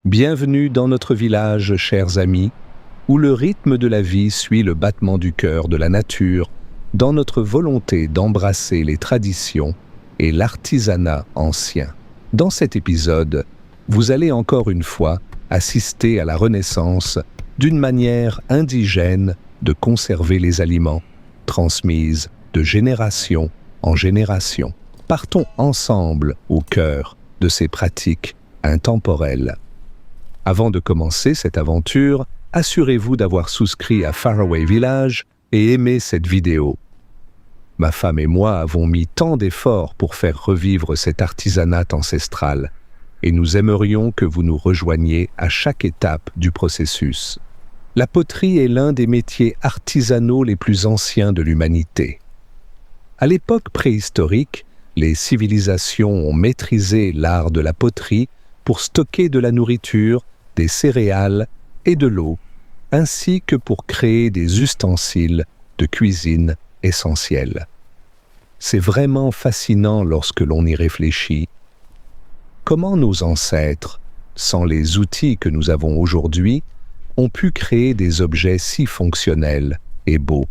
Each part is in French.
Bienvenue dans notre village, chers amis, où le rythme de la vie suit le battement du cœur de la nature, dans notre volonté d'embrasser les traditions et l'artisanat ancien. Dans cet épisode, vous allez encore une fois assister à la renaissance d'une manière indigène de conserver les aliments, transmise de génération en génération. Partons ensemble au cœur de ces pratiques intemporelles. Avant de commencer cette aventure, assurez-vous d'avoir souscrit à Faraway Village et aimé cette vidéo. Ma femme et moi avons mis tant d'efforts pour faire revivre cet artisanat ancestral et nous aimerions que vous nous rejoigniez à chaque étape du processus. La poterie est l'un des métiers artisanaux les plus anciens de l'humanité. À l'époque préhistorique, les civilisations ont maîtrisé l'art de la poterie pour stocker de la nourriture, des céréales et de l'eau, ainsi que pour créer des ustensiles de cuisine essentiels. C'est vraiment fascinant lorsque l'on y réfléchit. Comment nos ancêtres, sans les outils que nous avons aujourd'hui, ont pu créer des objets si fonctionnels et beaux.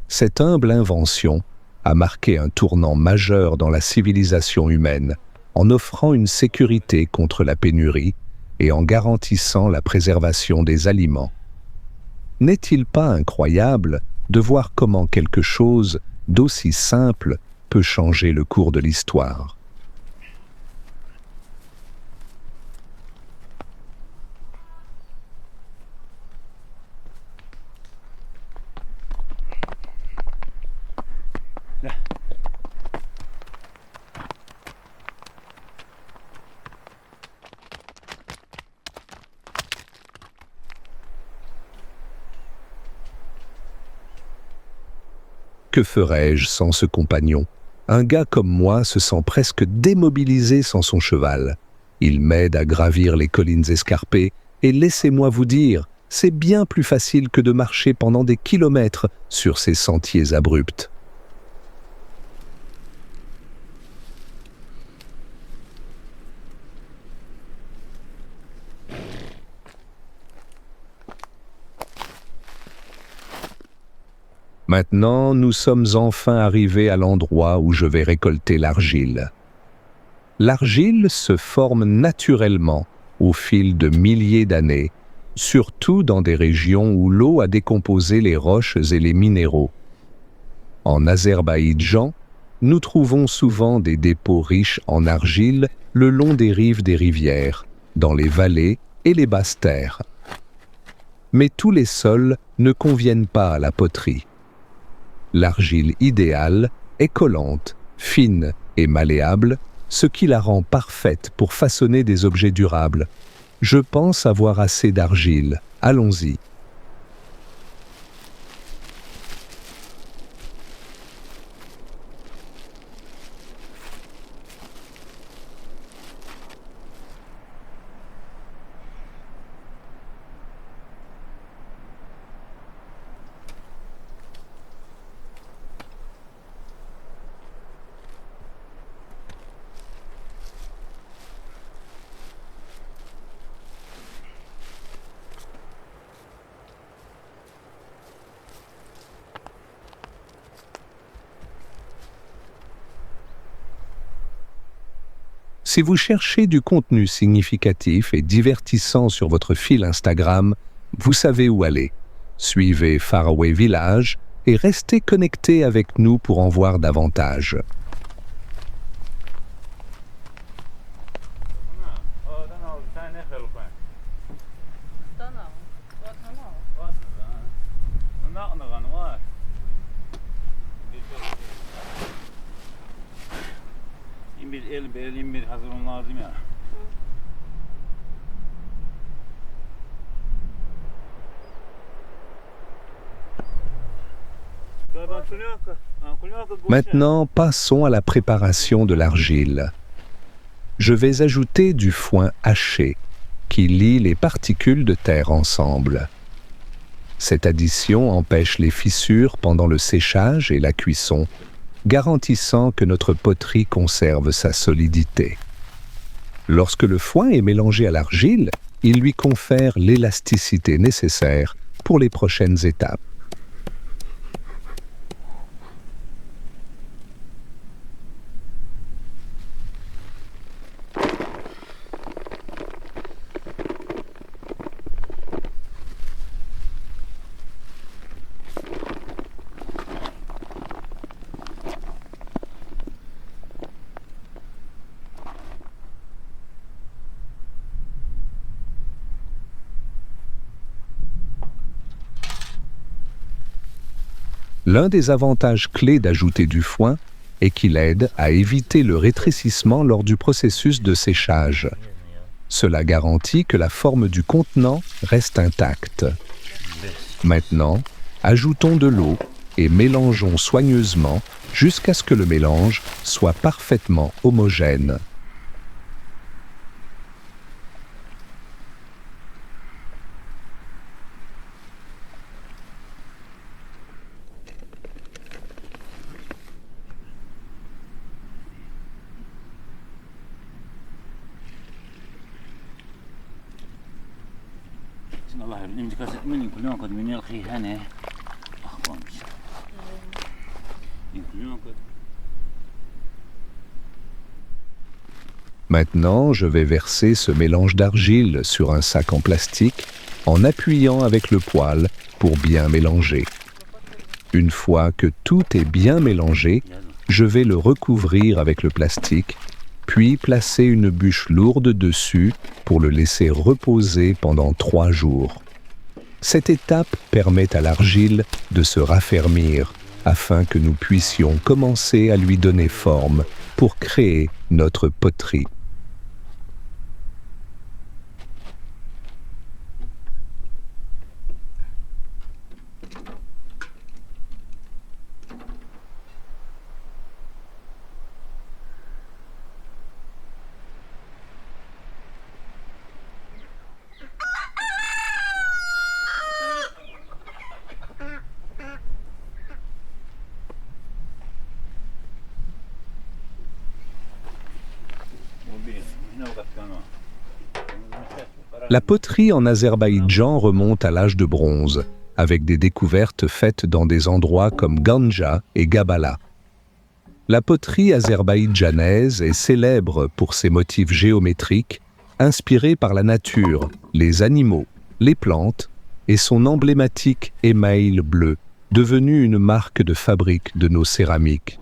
Cette humble invention a marqué un tournant majeur dans la civilisation humaine, en offrant une sécurité contre la pénurie et en garantissant la préservation des aliments. N'est-il pas incroyable de voir comment quelque chose d'aussi simple peut changer le cours de l'histoire ? Que ferais-je sans ce compagnon ? Un gars comme moi se sent presque démobilisé sans son cheval. Il m'aide à gravir les collines escarpées et laissez-moi vous dire, c'est bien plus facile que de marcher pendant des kilomètres sur ces sentiers abrupts. Maintenant, nous sommes enfin arrivés à l'endroit où je vais récolter l'argile. L'argile se forme naturellement au fil de milliers d'années, surtout dans des régions où l'eau a décomposé les roches et les minéraux. En Azerbaïdjan, nous trouvons souvent des dépôts riches en argile le long des rives des rivières, dans les vallées et les basses terres. Mais tous les sols ne conviennent pas à la poterie. L'argile idéale est collante, fine et malléable, ce qui la rend parfaite pour façonner des objets durables. Je pense avoir assez d'argile. Allons-y. Si vous cherchez du contenu significatif et divertissant sur votre fil Instagram, vous savez où aller. Suivez Faraway Village et restez connectés avec nous pour en voir davantage. Bir hazır olman lazım ya. Maintenant, passons à la préparation de l'argile. Je vais ajouter du foin haché, qui lie les particules de terre ensemble. Cette addition empêche les fissures pendant le séchage et la cuisson, garantissant que notre poterie conserve sa solidité. Lorsque le foin est mélangé à l'argile, il lui confère l'élasticité nécessaire pour les prochaines étapes. L'un des avantages clés d'ajouter du foin est qu'il aide à éviter le rétrécissement lors du processus de séchage. Cela garantit que la forme du contenant reste intacte. Maintenant, ajoutons de l'eau et mélangeons soigneusement jusqu'à ce que le mélange soit parfaitement homogène. Şimdi Allah bilir. İmci kaset minin kulyon kod minel khihane. Akhwanmış. Kulyon kod. Maintenant, je vais verser ce mélange d'argile sur un sac en plastique en appuyant avec le poêle pour bien mélanger. Une fois que tout est bien mélangé, je vais le recouvrir avec le plastique, puis placer une bûche lourde dessus pour le laisser reposer pendant 3 jours. Cette étape permet à l'argile de se raffermir afin que nous puissions commencer à lui donner forme pour créer notre poterie. La poterie en Azerbaïdjan remonte à l'âge de bronze, avec des découvertes faites dans des endroits comme Ganja et Gabala. La poterie azerbaïdjanaise est célèbre pour ses motifs géométriques, inspirés par la nature, les animaux, les plantes et son emblématique émail bleu, devenu une marque de fabrique de nos céramiques.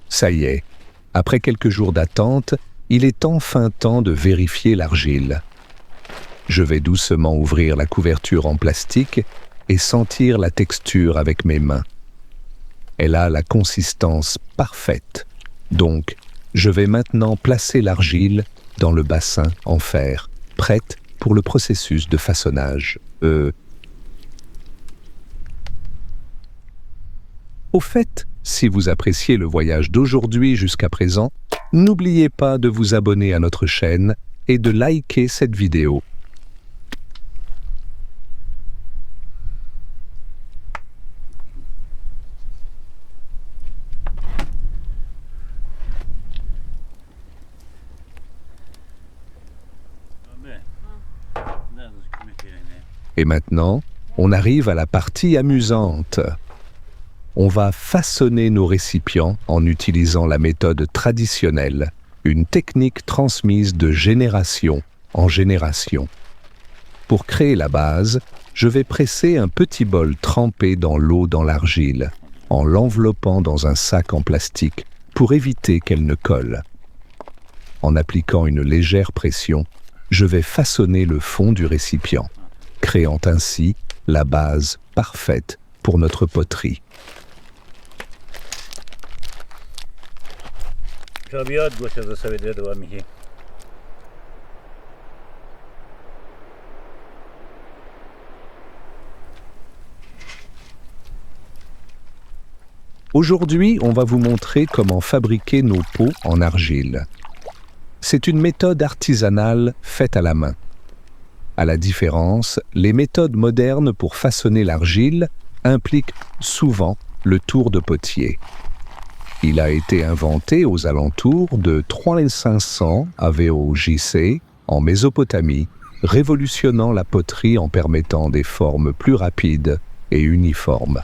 Ça y est, après quelques jours d'attente, il est enfin temps de vérifier l'argile. Je vais doucement ouvrir la couverture en plastique et sentir la texture avec mes mains. Elle a la consistance parfaite, donc je vais maintenant placer l'argile dans le bassin en fer, prête pour le processus de façonnage. Au fait, si vous appréciez le voyage d'aujourd'hui jusqu'à présent, n'oubliez pas de vous abonner à notre chaîne et de liker cette vidéo. Et maintenant, on arrive à la partie amusante. On va façonner nos récipients en utilisant la méthode traditionnelle, une technique transmise de génération en génération. Pour créer la base, je vais presser un petit bol trempé dans l'eau dans l'argile, en l'enveloppant dans un sac en plastique pour éviter qu'elle ne colle. En appliquant une légère pression, je vais façonner le fond du récipient, créant ainsi la base parfaite pour notre poterie. Aujourd'hui, on va vous montrer comment fabriquer nos pots en argile. C'est une méthode artisanale faite à la main. À la différence, les méthodes modernes pour façonner l'argile impliquent souvent le tour de potier. Il a été inventé aux alentours de 3500 AVO-JC en Mésopotamie, révolutionnant la poterie en permettant des formes plus rapides et uniformes.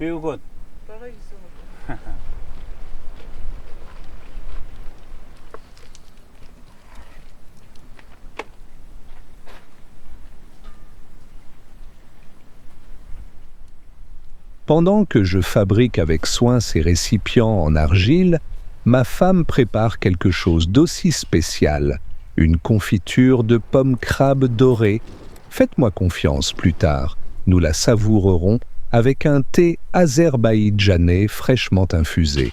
Feel good. Pendant que je fabrique avec soin ces récipients en argile, ma femme prépare quelque chose d'aussi spécial, une confiture de pommes crabes dorées. Faites-moi confiance plus tard, nous la savourerons avec un thé azerbaïdjanais fraîchement infusé.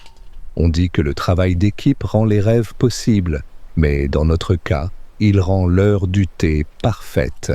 On dit que le travail d'équipe rend les rêves possibles, mais dans notre cas, il rend l'heure du thé parfaite.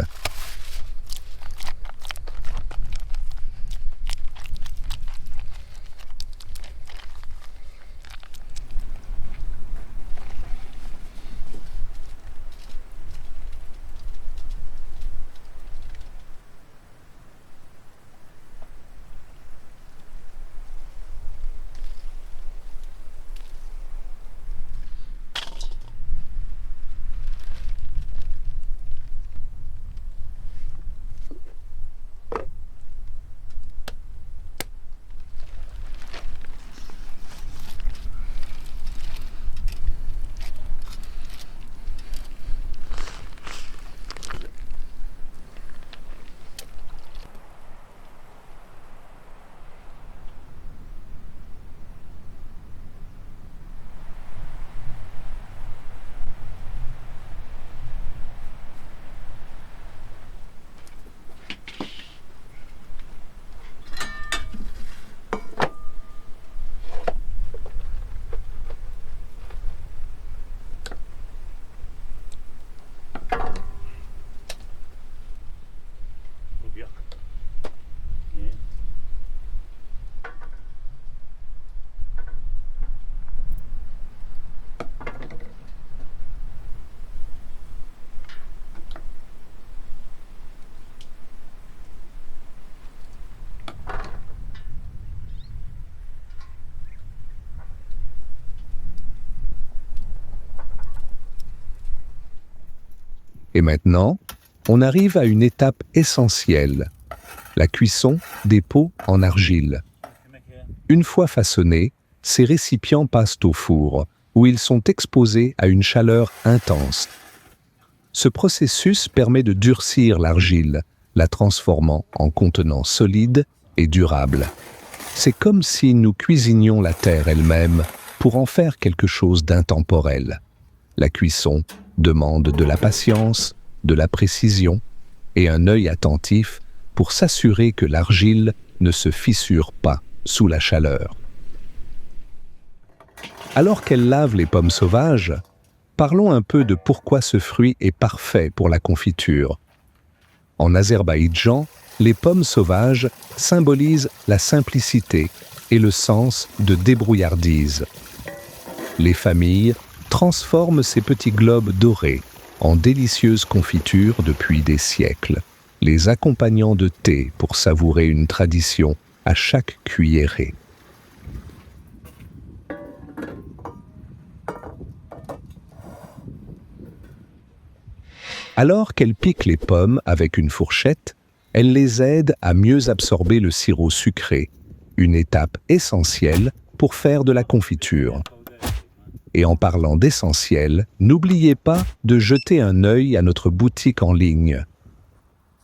Et maintenant, on arrive à une étape essentielle, la cuisson des pots en argile. Une fois façonnés, ces récipients passent au four, où ils sont exposés à une chaleur intense. Ce processus permet de durcir l'argile, la transformant en contenant solide et durable. C'est comme si nous cuisinions la terre elle-même pour en faire quelque chose d'intemporel. La cuisson demande de la patience, de la précision et un œil attentif pour s'assurer que l'argile ne se fissure pas sous la chaleur. Alors qu'elle lave les pommes sauvages, parlons un peu de pourquoi ce fruit est parfait pour la confiture. En Azerbaïdjan, les pommes sauvages symbolisent la simplicité et le sens de débrouillardise. Les familles transforment ces petits globes dorés en délicieuses confitures depuis des siècles, les accompagnant de thé pour savourer une tradition à chaque cuillerée. Alors qu'elle pique les pommes avec une fourchette, elle les aide à mieux absorber le sirop sucré, une étape essentielle pour faire de la confiture. Et en parlant d'essentiel, n'oubliez pas de jeter un œil à notre boutique en ligne.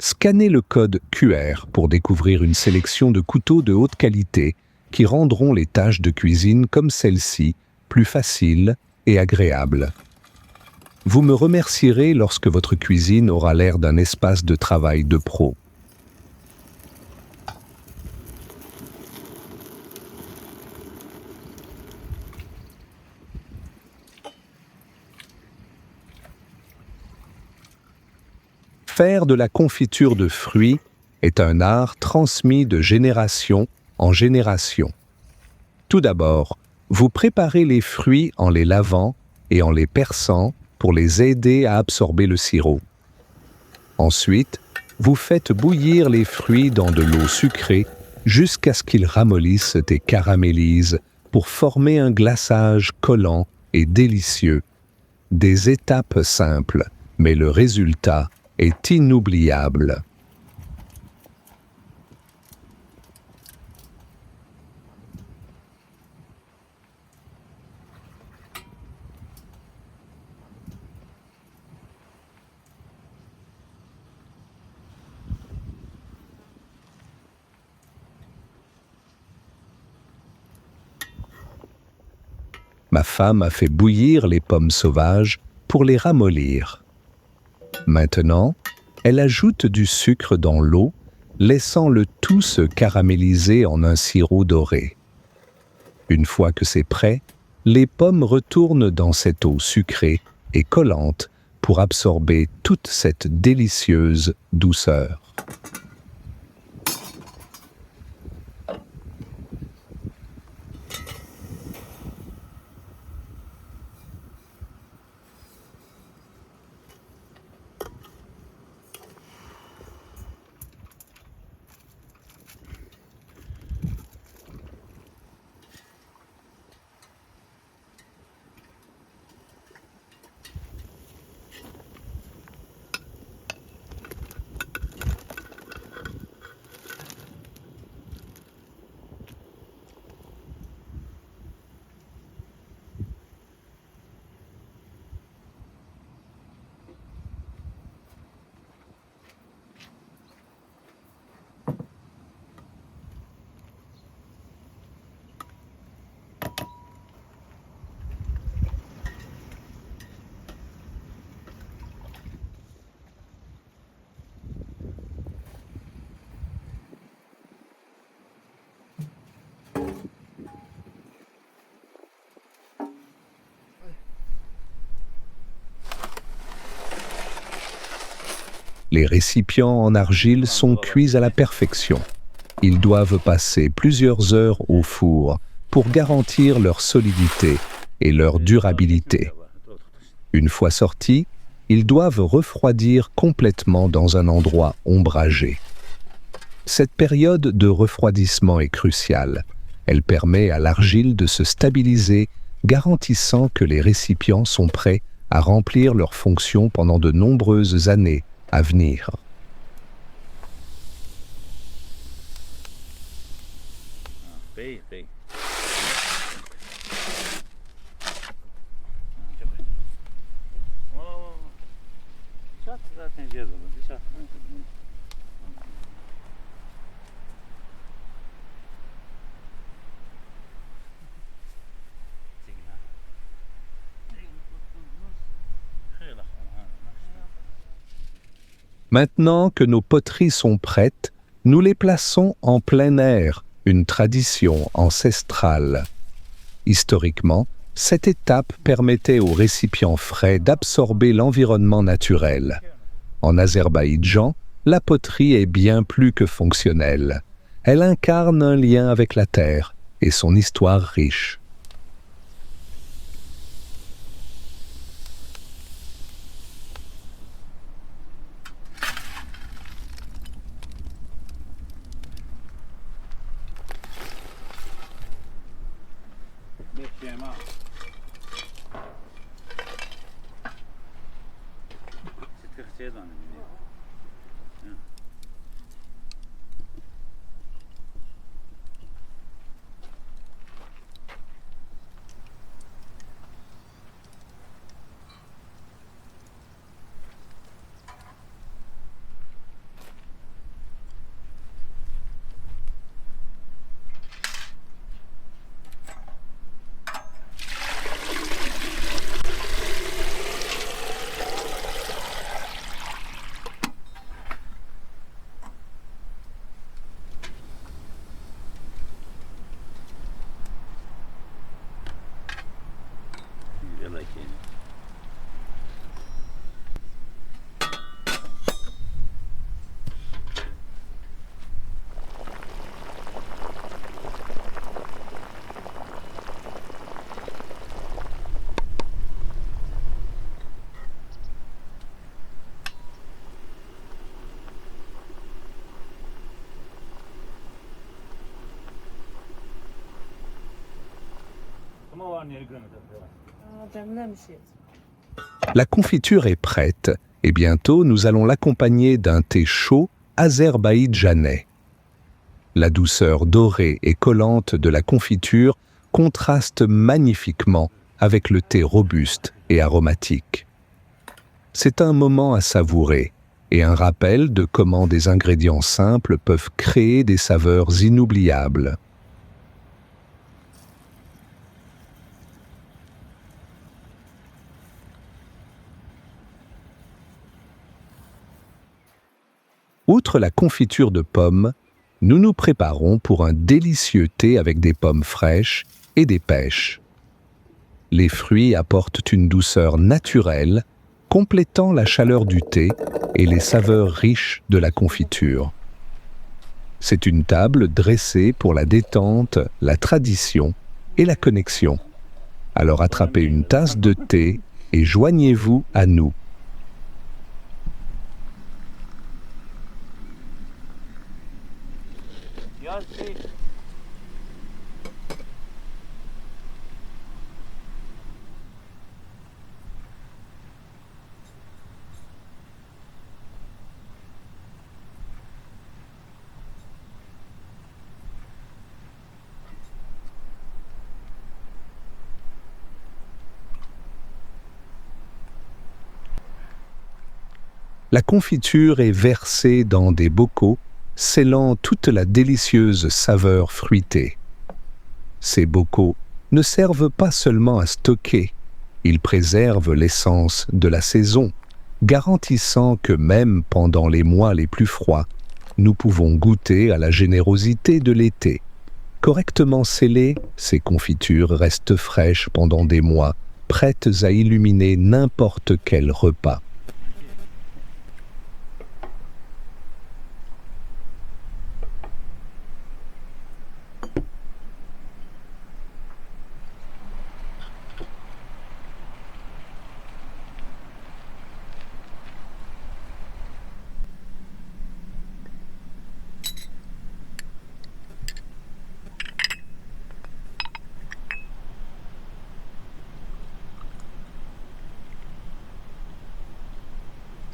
Scannez le code QR pour découvrir une sélection de couteaux de haute qualité qui rendront les tâches de cuisine comme celle-ci plus faciles et agréables. Vous me remercierez lorsque votre cuisine aura l'air d'un espace de travail de pro. Faire de la confiture de fruits est un art transmis de génération en génération. Tout d'abord, vous préparez les fruits en les lavant et en les perçant pour les aider à absorber le sirop. Ensuite, vous faites bouillir les fruits dans de l'eau sucrée jusqu'à ce qu'ils ramollissent et caramélisent pour former un glaçage collant et délicieux. Des étapes simples, mais le résultat est inoubliable. Ma femme a fait bouillir les pommes sauvages pour les ramollir. Maintenant, elle ajoute du sucre dans l'eau, laissant le tout se caraméliser en un sirop doré. Une fois que c'est prêt, les pommes retournent dans cette eau sucrée et collante pour absorber toute cette délicieuse douceur. Les récipients en argile sont cuits à la perfection. Ils doivent passer plusieurs heures au four pour garantir leur solidité et leur durabilité. Une fois sortis, ils doivent refroidir complètement dans un endroit ombragé. Cette période de refroidissement est cruciale. Elle permet à l'argile de se stabiliser, garantissant que les récipients sont prêts à remplir leurs fonctions pendant de nombreuses années à venir. Maintenant que nos poteries sont prêtes, nous les plaçons en plein air, une tradition ancestrale. Historiquement, cette étape permettait aux récipients frais d'absorber l'environnement naturel. En Azerbaïdjan, la poterie est bien plus que fonctionnelle. Elle incarne un lien avec la terre et son histoire riche. La confiture est prête et bientôt nous allons l'accompagner d'un thé chaud azerbaïdjanais. La douceur dorée et collante de la confiture contraste magnifiquement avec le thé robuste et aromatique. C'est un moment à savourer et un rappel de comment des ingrédients simples peuvent créer des saveurs inoubliables. Outre la confiture de pommes, nous nous préparons pour un délicieux thé avec des pommes fraîches et des pêches. Les fruits apportent une douceur naturelle, complétant la chaleur du thé et les saveurs riches de la confiture. C'est une table dressée pour la détente, la tradition et la connexion. Alors attrapez une tasse de thé et joignez-vous à nous. La confiture est versée dans des bocaux, scellant toute la délicieuse saveur fruitée. Ces bocaux ne servent pas seulement à stocker, ils préservent l'essence de la saison, garantissant que même pendant les mois les plus froids, nous pouvons goûter à la générosité de l'été. Correctement scellées, ces confitures restent fraîches pendant des mois, prêtes à illuminer n'importe quel repas.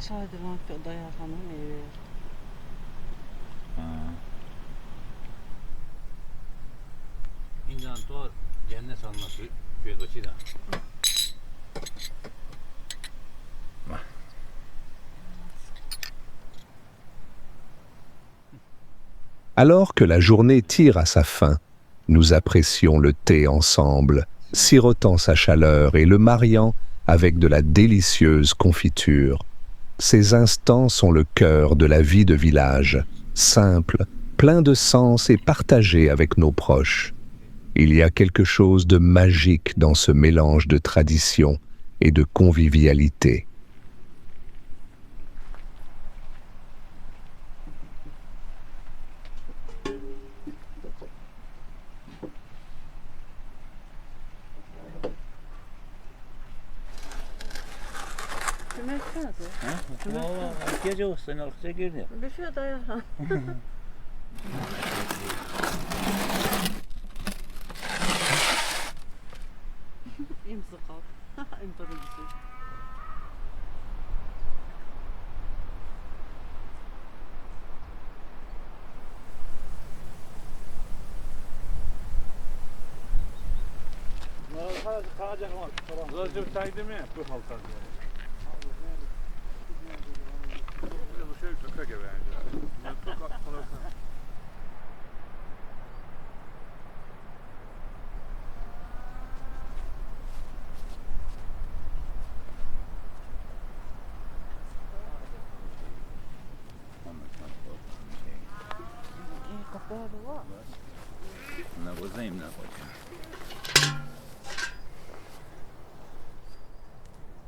Çaydıran dayatanın evi. 인간 또 옛날 산나 죄도시다. Alors que la journée tire à sa fin, nous apprécions le thé ensemble, sirotant sa chaleur et le mariant avec de la délicieuse confiture. Ces instants sont le cœur de la vie de village, simple, plein de sens et partagé avec nos proches. Il y a quelque chose de magique dans ce mélange de tradition et de convivialité. Gece olsun alkışa girdi. Bir şey dayatan. İmsi kalk. İmsi kalk. Zaten saydı mı? Bu halkar.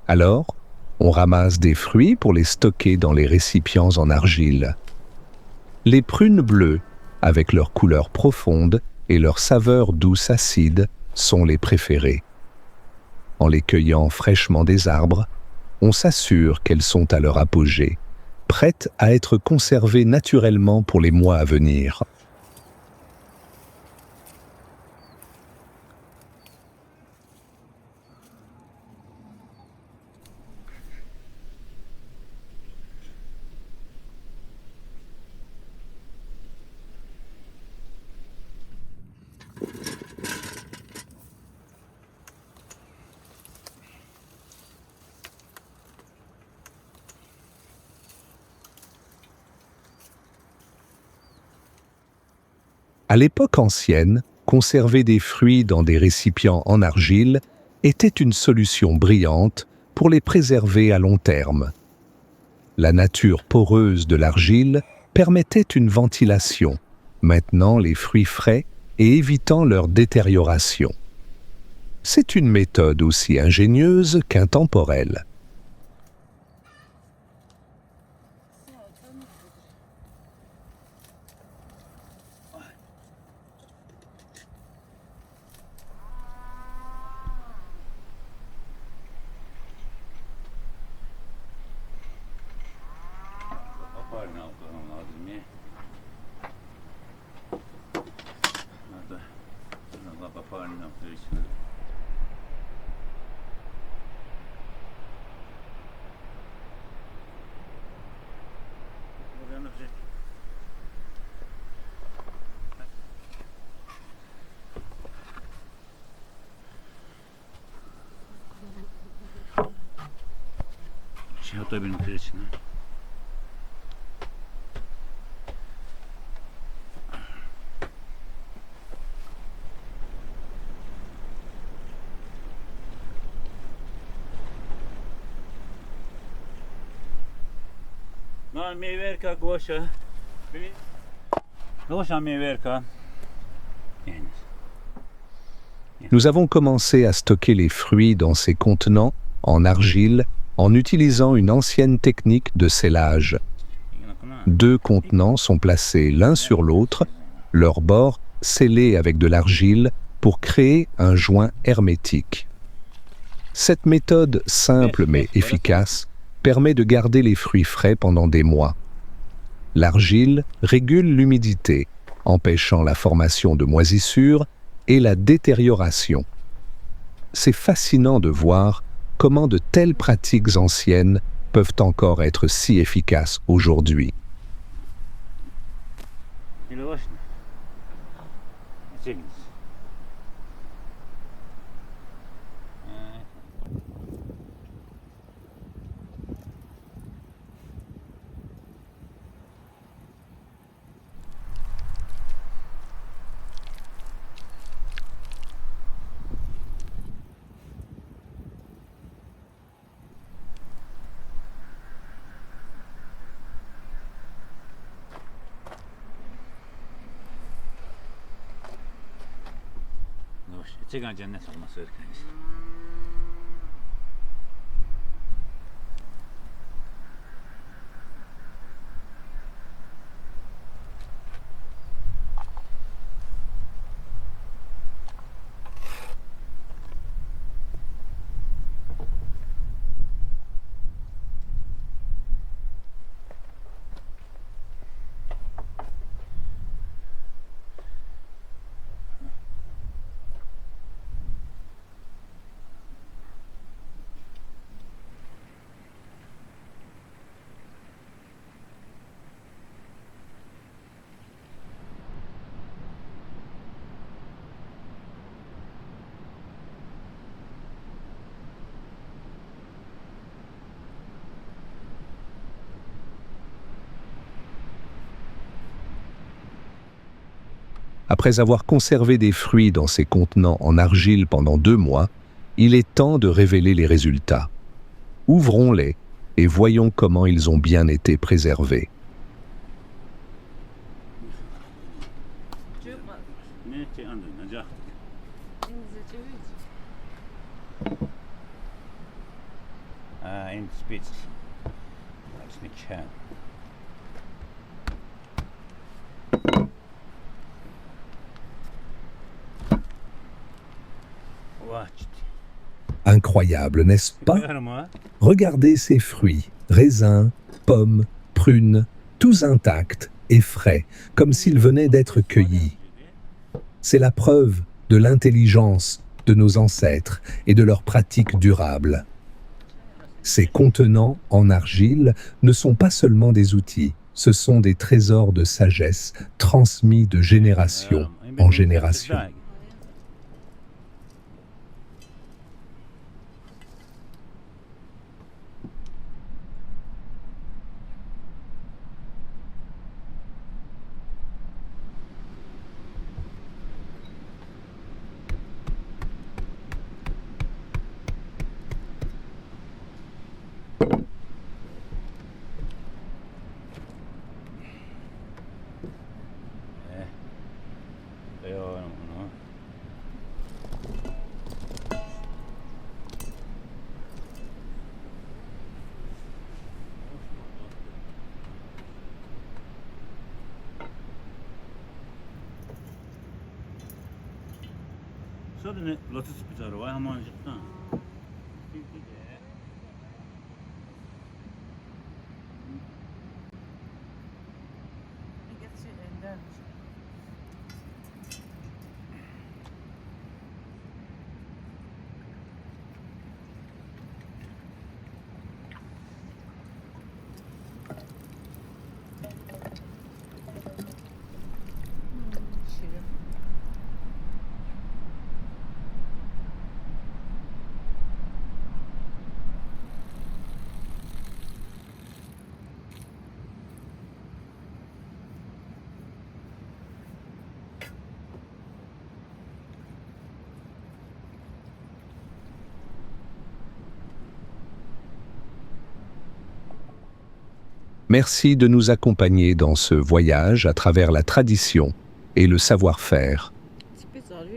Alors, on ramasse des fruits pour les stocker dans les récipients en argile. Les prunes bleues, avec leur couleur profonde et leur saveur douce acide, sont les préférées. En les cueillant fraîchement des arbres, on s'assure qu'elles sont à leur apogée, prêtes à être conservées naturellement pour les mois à venir. À l'époque ancienne, conserver des fruits dans des récipients en argile était une solution brillante pour les préserver à long terme. La nature poreuse de l'argile permettait une ventilation, maintenant les fruits frais et évitant leur détérioration. C'est une méthode aussi ingénieuse qu'intemporelle. Aparını almam lazım ya. Nerede? Allah aparını yaptığı için. Şey atabilirim içine. No, meywerka Gosha. Gosha meywerka. Nous avons commencé à stocker les fruits dans ces contenants en argile en utilisant une ancienne technique de scellage. 2 contenants sont placés l'un sur l'autre, leurs bords scellés avec de l'argile pour créer un joint hermétique. Cette méthode simple mais efficace permet de garder les fruits frais pendant des mois. L'argile régule l'humidité, empêchant la formation de moisissures et la détérioration. C'est fascinant de voir comment de telles pratiques anciennes peuvent encore être si efficaces aujourd'hui. Çıkan cennet olması öğretmeniz. Après avoir conservé des fruits dans ces contenants en argile pendant 2 mois, il est temps de révéler les résultats. Ouvrons-les et voyons comment ils ont bien été préservés. Ne şey anlayacak. İngilizce çevir. In spitz. Właśnie chciałem. Incroyable, n'est-ce pas? Regardez ces fruits, raisins, pommes, prunes, tous intacts et frais, comme s'ils venaient d'être cueillis. C'est la preuve de l'intelligence de nos ancêtres et de leurs pratiques durables. Ces contenants en argile ne sont pas seulement des outils, ce sont des trésors de sagesse transmis de génération en génération. ايوه انا صدق لا تثبت رواية ما جبتها Gerçi endermiş. Şirin. Merci de nous accompagner dans ce voyage à travers la tradition et le savoir-faire.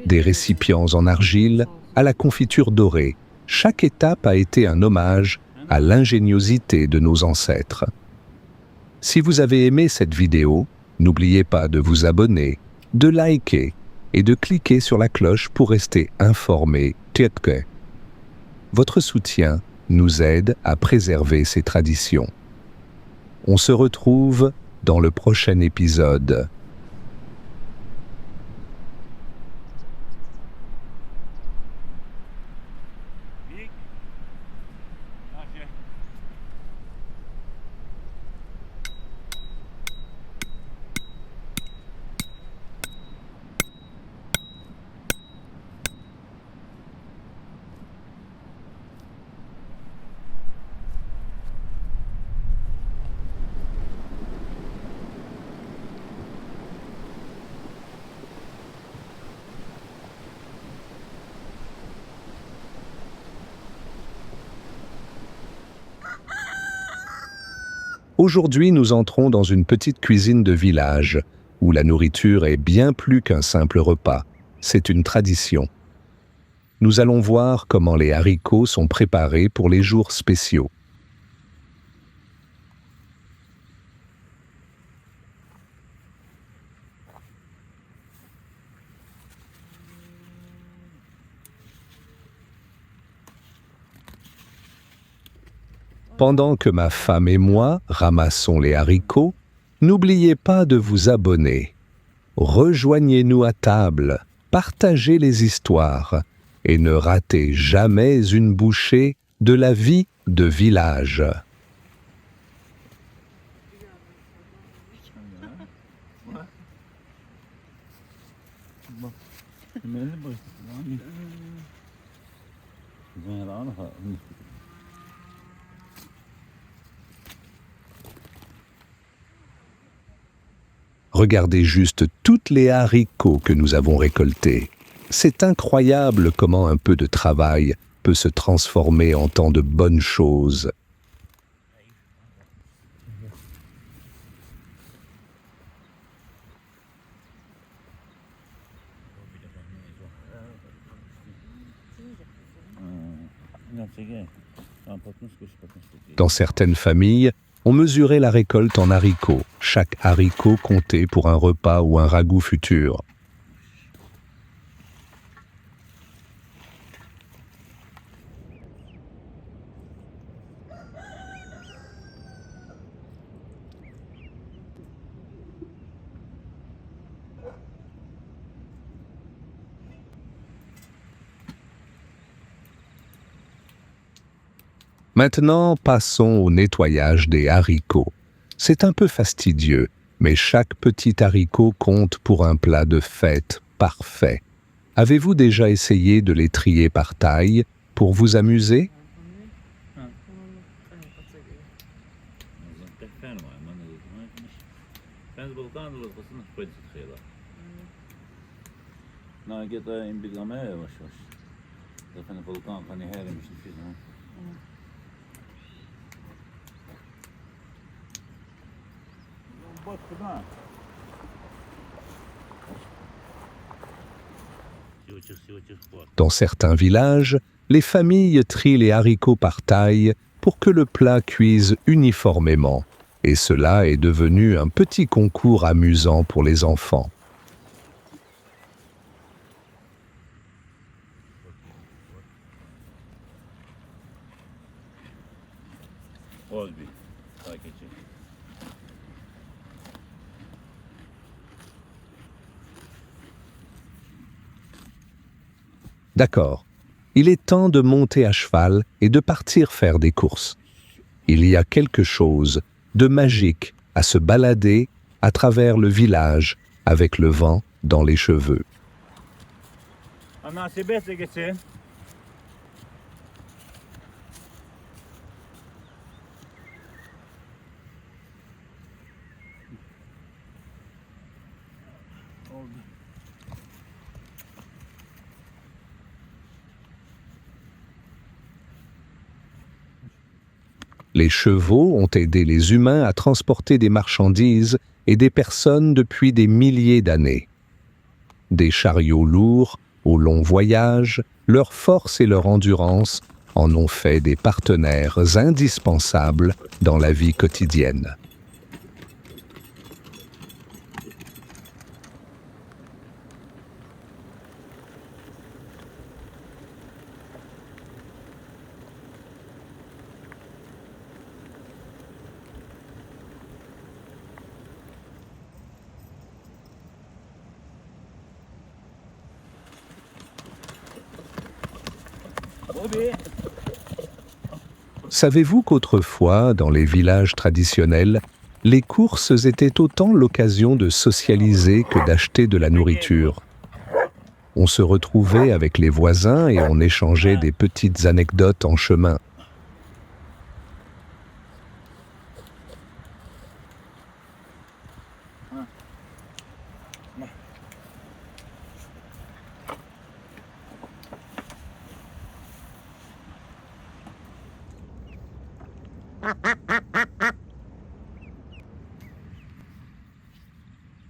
Des récipients en argile à la confiture dorée, chaque étape a été un hommage à l'ingéniosité de nos ancêtres. Si vous avez aimé cette vidéo, n'oubliez pas de vous abonner, de liker et de cliquer sur la cloche pour rester informé. Votre soutien nous aide à préserver ces traditions. On se retrouve dans le prochain épisode. Aujourd'hui, nous entrons dans une petite cuisine de village, où la nourriture est bien plus qu'un simple repas. C'est une tradition. Nous allons voir comment les haricots sont préparés pour les jours spéciaux. Pendant que ma femme et moi ramassons les haricots, n'oubliez pas de vous abonner. Rejoignez-nous à table, partagez les histoires et ne ratez jamais une bouchée de la vie de village. Regardez juste toutes les haricots que nous avons récoltés. C'est incroyable comment un peu de travail peut se transformer en tant de bonnes choses. Dans certaines familles, on mesurait la récolte en haricots. Chaque haricot comptait pour un repas ou un ragoût futur. Maintenant, passons au nettoyage des haricots. C'est un peu fastidieux, mais chaque petit haricot compte pour un plat de fête parfait. Avez-vous déjà essayé de les trier par taille pour vous amuser? Dans certains villages, les familles trient les haricots par taille pour que le plat cuise uniformément, et cela est devenu un petit concours amusant pour les enfants. D'accord, il est temps de monter à cheval et de partir faire des courses. Il y a quelque chose de magique à se balader à travers le village avec le vent dans les cheveux. Les chevaux ont aidé les humains à transporter des marchandises et des personnes depuis des milliers d'années. Des chariots lourds, aux longs voyages, leur force et leur endurance en ont fait des partenaires indispensables dans la vie quotidienne. Savez-vous qu'autrefois, dans les villages traditionnels, les courses étaient autant l'occasion de socialiser que d'acheter de la nourriture? On se retrouvait avec les voisins et on échangeait des petites anecdotes en chemin.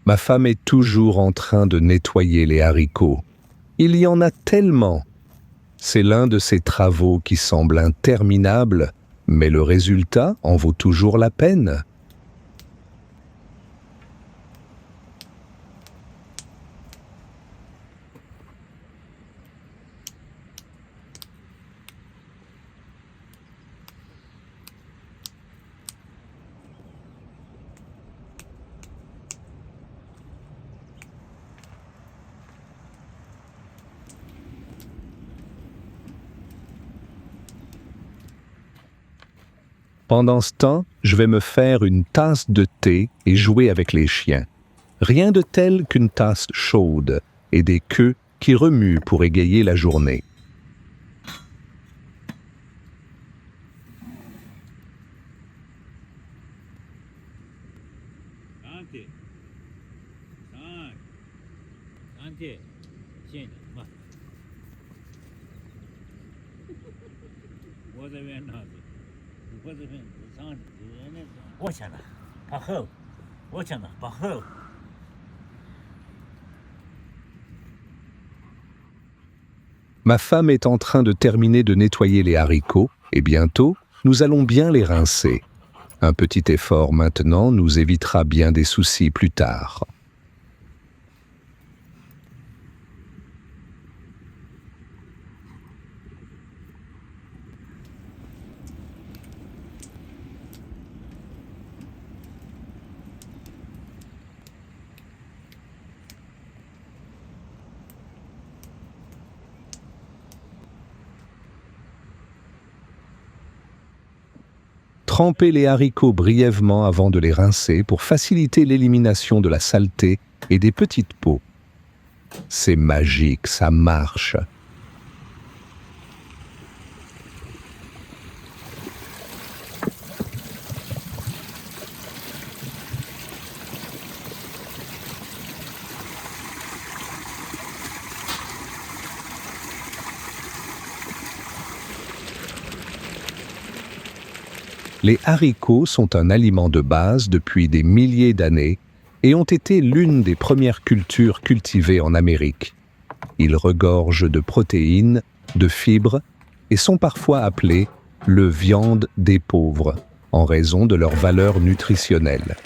Ma femme est toujours en train de nettoyer les haricots. Il y en a tellement. C'est l'un de ces travaux qui semblent interminables, mais le résultat en vaut toujours la peine. Pendant ce temps, je vais me faire une tasse de thé et jouer avec les chiens. Rien de tel qu'une tasse chaude et des queues qui remuent pour égayer la journée. Ma femme est en train de terminer de nettoyer les haricots et bientôt, nous allons bien les rincer. Un petit effort maintenant nous évitera bien des soucis plus tard. Trempez les haricots brièvement avant de les rincer pour faciliter l'élimination de la saleté et des petites peaux. C'est magique, ça marche. Les haricots sont un aliment de base depuis des milliers d'années et ont été l'une des premières cultures cultivées en Amérique. Ils regorgent de protéines, de fibres et sont parfois appelés le viande des pauvres en raison de leur valeur nutritionnelle.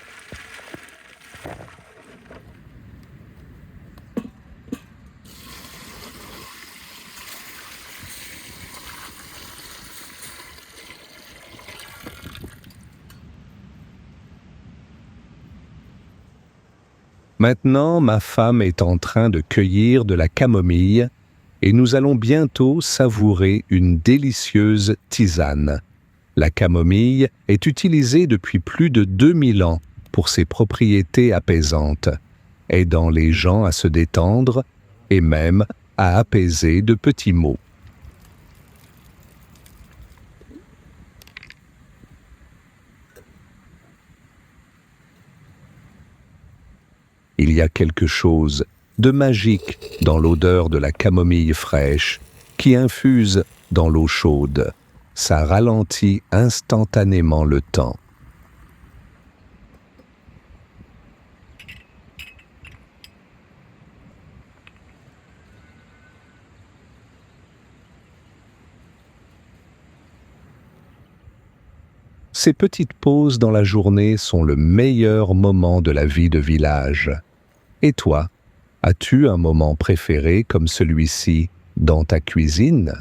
Maintenant, ma femme est en train de cueillir de la camomille et nous allons bientôt savourer une délicieuse tisane. La camomille est utilisée depuis plus de 2000 ans pour ses propriétés apaisantes, aidant les gens à se détendre et même à apaiser de petits maux. Il y a quelque chose de magique dans l'odeur de la camomille fraîche qui infuse dans l'eau chaude. Ça ralentit instantanément le temps. Ces petites pauses dans la journée sont le meilleur moment de la vie de village. Et toi, as-tu un moment préféré comme celui-ci dans ta cuisine ?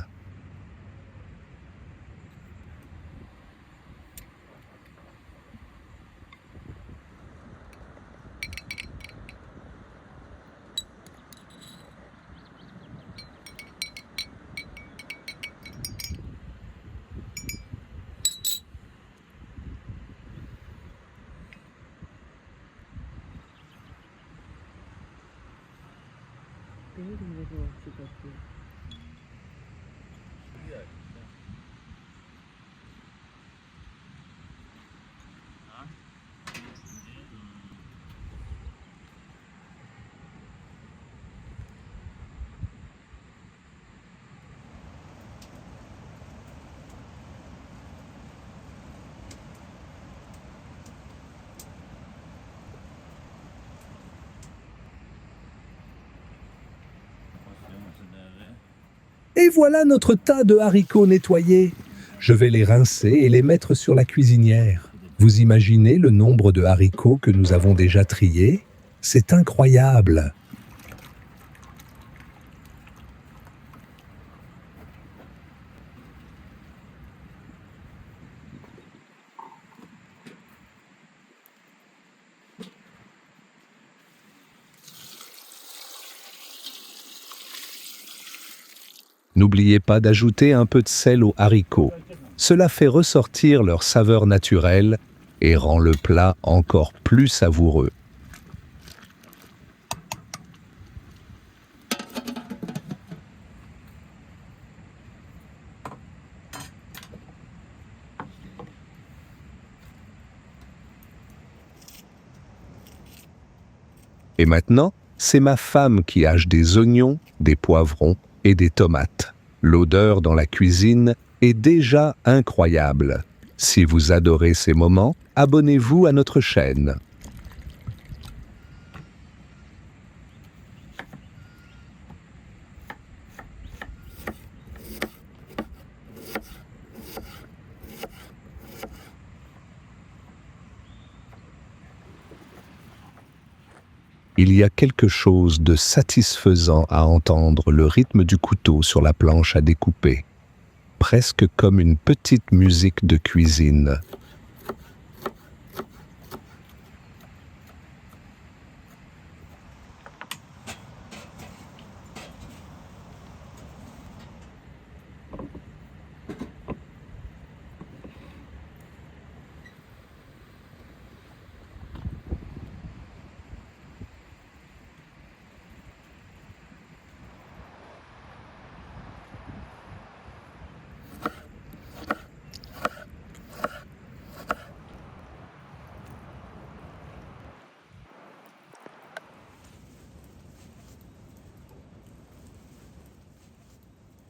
Et voilà notre tas de haricots nettoyés. Je vais les rincer et les mettre sur la cuisinière. Vous imaginez le nombre de haricots que nous avons déjà triés ? C'est incroyable. N'oubliez pas d'ajouter un peu de sel aux haricots. Cela fait ressortir leur saveur naturelle et rend le plat encore plus savoureux. Et maintenant, c'est ma femme qui hache des oignons, des poivrons et des tomates. L'odeur dans la cuisine est déjà incroyable. Si vous adorez ces moments, abonnez-vous à notre chaîne. Il y a quelque chose de satisfaisant à entendre le rythme du couteau sur la planche à découper, presque comme une petite musique de cuisine.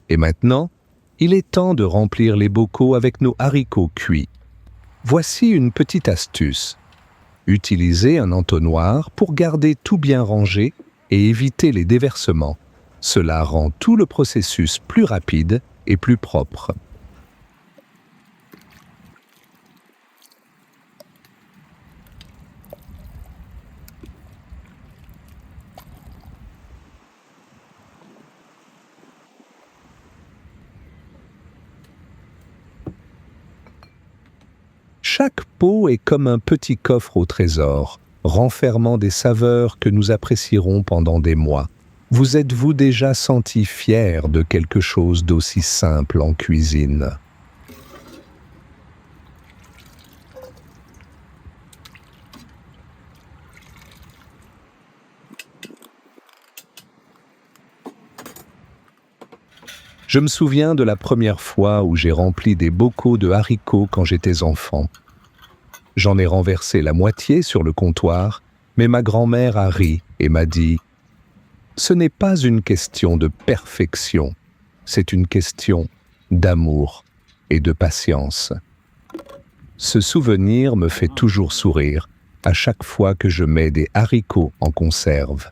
Et maintenant, il est temps de remplir les bocaux avec nos haricots cuits. Voici une petite astuce. Utilisez un entonnoir pour garder tout bien rangé et éviter les déversements. Cela rend tout le processus plus rapide et plus propre. Chaque pot est comme un petit coffre au trésor, renfermant des saveurs que nous apprécierons pendant des mois. Vous êtes-vous déjà senti fier de quelque chose d'aussi simple en cuisine ? Je me souviens de la première fois où j'ai rempli des bocaux de haricots quand j'étais enfant. J'en ai renversé la moitié sur le comptoir, mais ma grand-mère a ri et m'a dit « Ce n'est pas une question de perfection, c'est une question d'amour et de patience. » Ce souvenir me fait toujours sourire à chaque fois que je mets des haricots en conserve.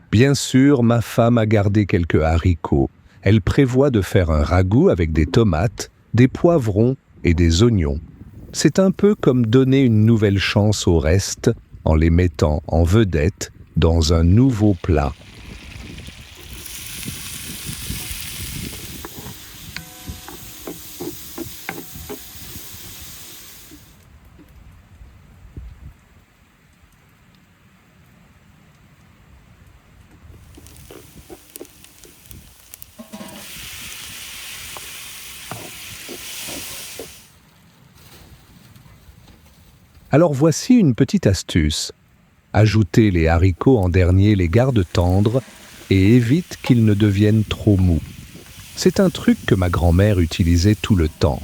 Bien sûr, ma femme a gardé quelques haricots. Elle prévoit de faire un ragoût avec des tomates, des poivrons et des oignons. C'est un peu comme donner une nouvelle chance au reste en les mettant en vedette dans un nouveau plat. Alors voici une petite astuce. Ajoutez les haricots en dernier les garde tendres et évite qu'ils ne deviennent trop mous. C'est un truc que ma grand-mère utilisait tout le temps.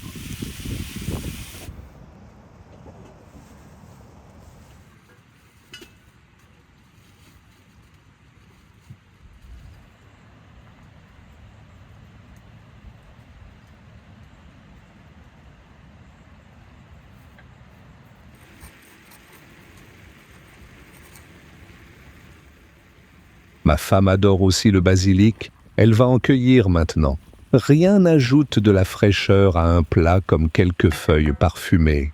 Ma femme adore aussi le basilic, elle va en cueillir maintenant. Rien n'ajoute de la fraîcheur à un plat comme quelques feuilles parfumées.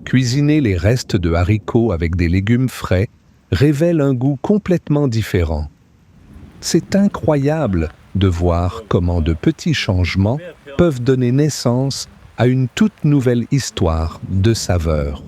Cuisiner les restes de haricots avec des légumes frais révèle un goût complètement différent. C'est incroyable de voir comment de petits changements peuvent donner naissance à une toute nouvelle histoire de saveurs.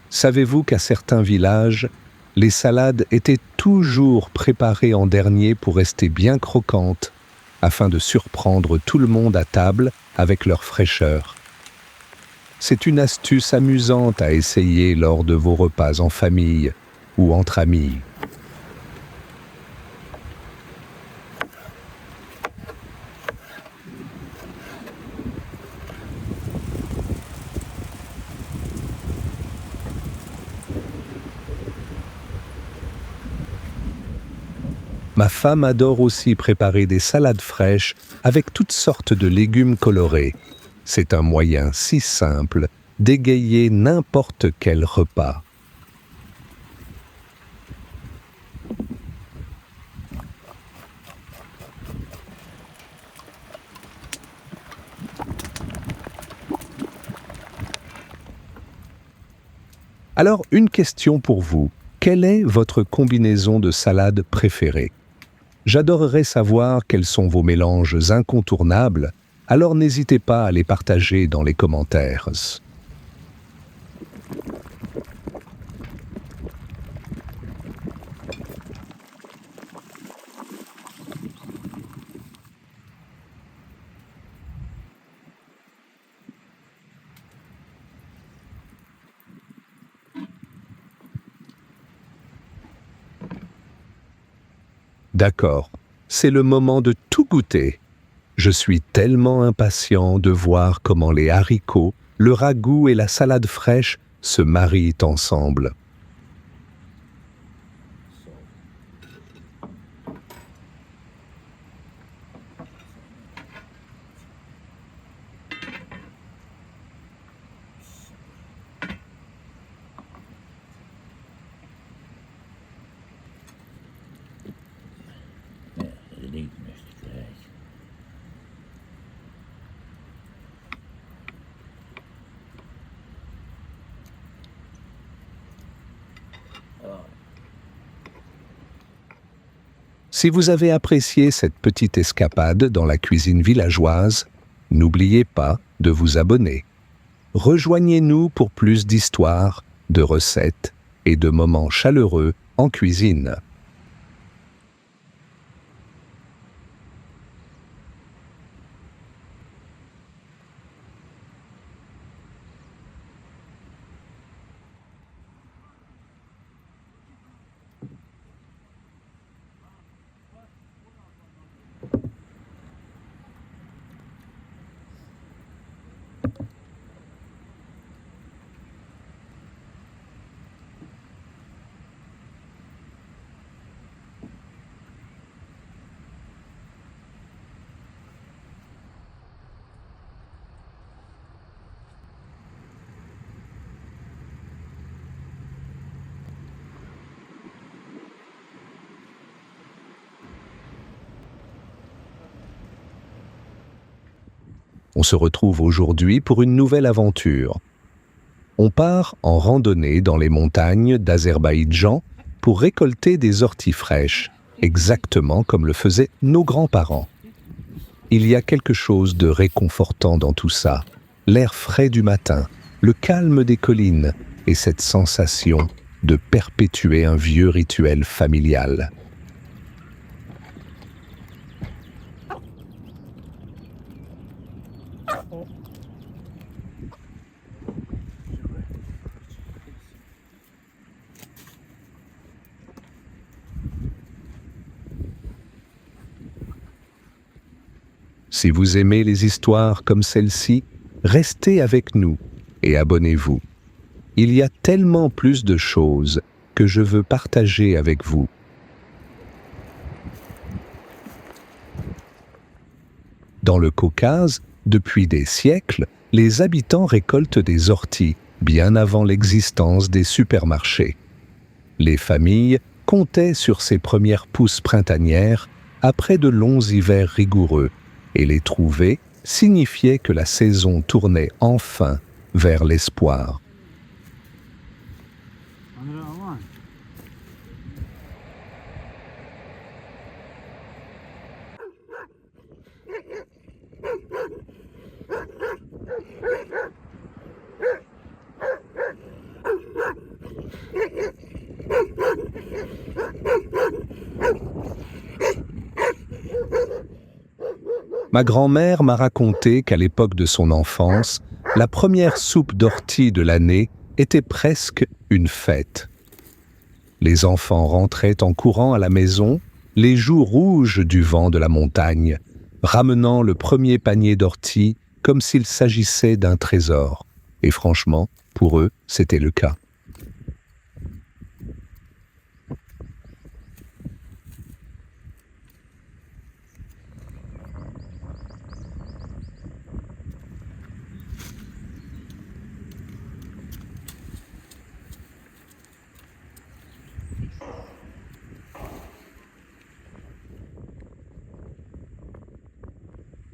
Savez-vous qu'à certains villages, les salades étaient toujours préparées en dernier pour rester bien croquantes, afin de surprendre tout le monde à table avec leur fraîcheur. C'est une astuce amusante à essayer lors de vos repas en famille ou entre amis. Ma femme adore aussi préparer des salades fraîches avec toutes sortes de légumes colorés. C'est un moyen si simple d'égayer n'importe quel repas. Alors, une question pour vous. Quelle est votre combinaison de salade préférée? J'adorerais savoir quels sont vos mélanges incontournables, alors n'hésitez pas à les partager dans les commentaires. D'accord, c'est le moment de tout goûter. Je suis tellement impatient de voir comment les haricots, le ragoût et la salade fraîche se marient ensemble. Ja, dat denk ik best krijg. Si vous avez apprécié cette petite escapade dans la cuisine villageoise, n'oubliez pas de vous abonner. Rejoignez-nous pour plus d'histoires, de recettes et de moments chaleureux en cuisine. On se retrouve aujourd'hui pour une nouvelle aventure. On part en randonnée dans les montagnes d'Azerbaïdjan pour récolter des orties fraîches, exactement comme le faisaient nos grands-parents. Il y a quelque chose de réconfortant dans tout ça. L'air frais du matin, le calme des collines et cette sensation de perpétuer un vieux rituel familial. Si vous aimez les histoires comme celle-ci, restez avec nous et abonnez-vous. Il y a tellement plus de choses que je veux partager avec vous. Dans le Caucase, depuis des siècles, les habitants récoltent des orties bien avant l'existence des supermarchés. Les familles comptaient sur ces premières pousses printanières après de longs hivers rigoureux, et les trouver signifiait que la saison tournait enfin vers l'espoir. Ma grand-mère m'a raconté qu'à l'époque de son enfance, la première soupe d'ortie de l'année était presque une fête. Les enfants rentraient en courant à la maison, les joues rouges du vent de la montagne, ramenant le premier panier d'ortie comme s'il s'agissait d'un trésor. Et franchement, pour eux, c'était le cas.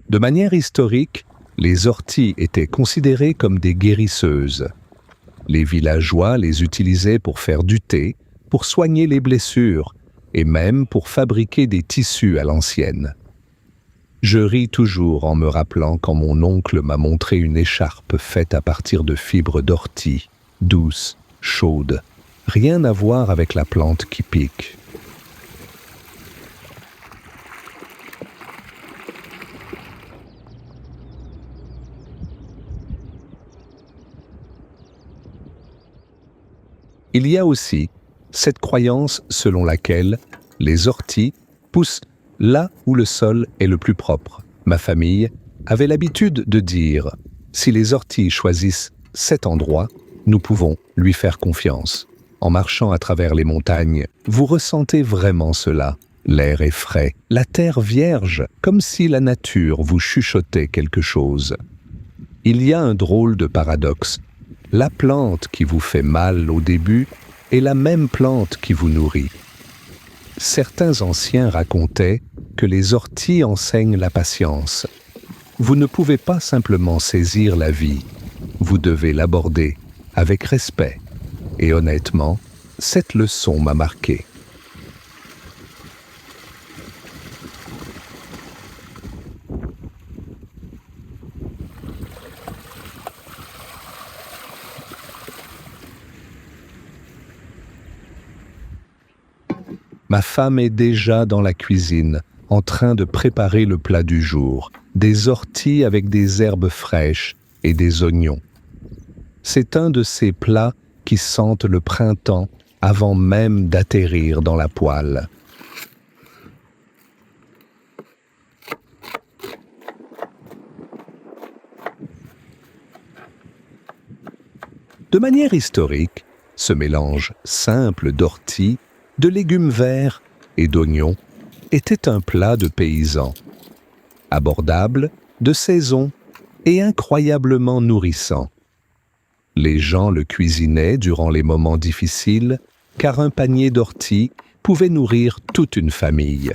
De manière historique, les orties étaient considérées comme des guérisseuses. Les villageois les utilisaient pour faire du thé, pour soigner les blessures et même pour fabriquer des tissus à l'ancienne. Je ris toujours en me rappelant quand mon oncle m'a montré une écharpe faite à partir de fibres d'ortie, douce, chaude, rien à voir avec la plante qui pique. Il y a aussi cette croyance selon laquelle les orties poussent là où le sol est le plus propre. Ma famille avait l'habitude de dire « Si les orties choisissent cet endroit, nous pouvons lui faire confiance. » En marchant à travers les montagnes, vous ressentez vraiment cela. L'air est frais, la terre vierge, comme si la nature vous chuchotait quelque chose. Il y a un drôle de paradoxe. La plante qui vous fait mal au début est la même plante qui vous nourrit. Certains anciens racontaient que les orties enseignent la patience. Vous ne pouvez pas simplement saisir la vie, vous devez l'aborder avec respect. Et honnêtement, cette leçon m'a marqué. Ma femme est déjà dans la cuisine, en train de préparer le plat du jour, des orties avec des herbes fraîches et des oignons. C'est un de ces plats qui sentent le printemps avant même d'atterrir dans la poêle. De manière historique, ce mélange simple d'orties, de légumes verts et d'oignons était un plat de paysans. Abordable, de saison et incroyablement nourrissant. Les gens le cuisinaient durant les moments difficiles, car un panier d'orties pouvait nourrir toute une famille.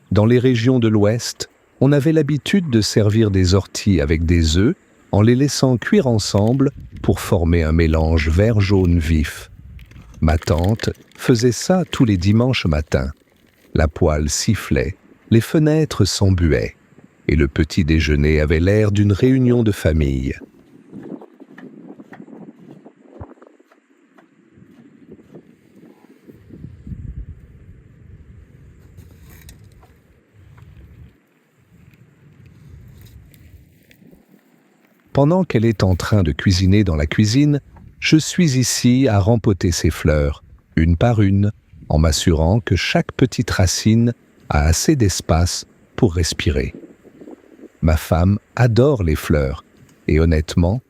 Dans les régions de l'Ouest, on avait l'habitude de servir des orties avec des œufs en les laissant cuire ensemble pour former un mélange vert-jaune vif. Ma tante faisait ça tous les dimanches matins. La poêle sifflait, les fenêtres s'embuaient, et le petit déjeuner avait l'air d'une réunion de famille. Pendant qu'elle est en train de cuisiner dans la cuisine, je suis ici à rempoter ses fleurs, une par une, en m'assurant que chaque petite racine a assez d'espace pour respirer. Ma femme adore les fleurs, et honnêtement,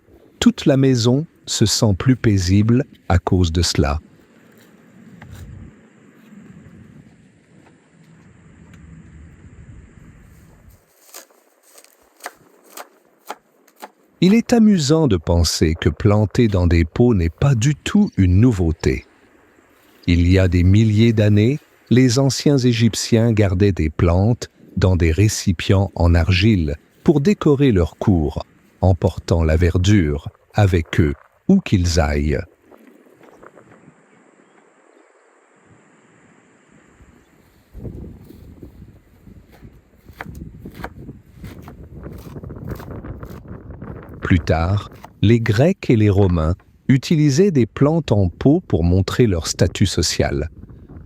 toute la maison se sent plus paisible à cause de cela. Il est amusant de penser que planter dans des pots n'est pas du tout une nouveauté. Il y a des milliers d'années, les anciens Égyptiens gardaient des plantes dans des récipients en argile pour décorer leur cour, emportant la verdure avec eux où qu'ils aillent. Plus tard, les Grecs et les Romains utilisaient des plantes en pot pour montrer leur statut social.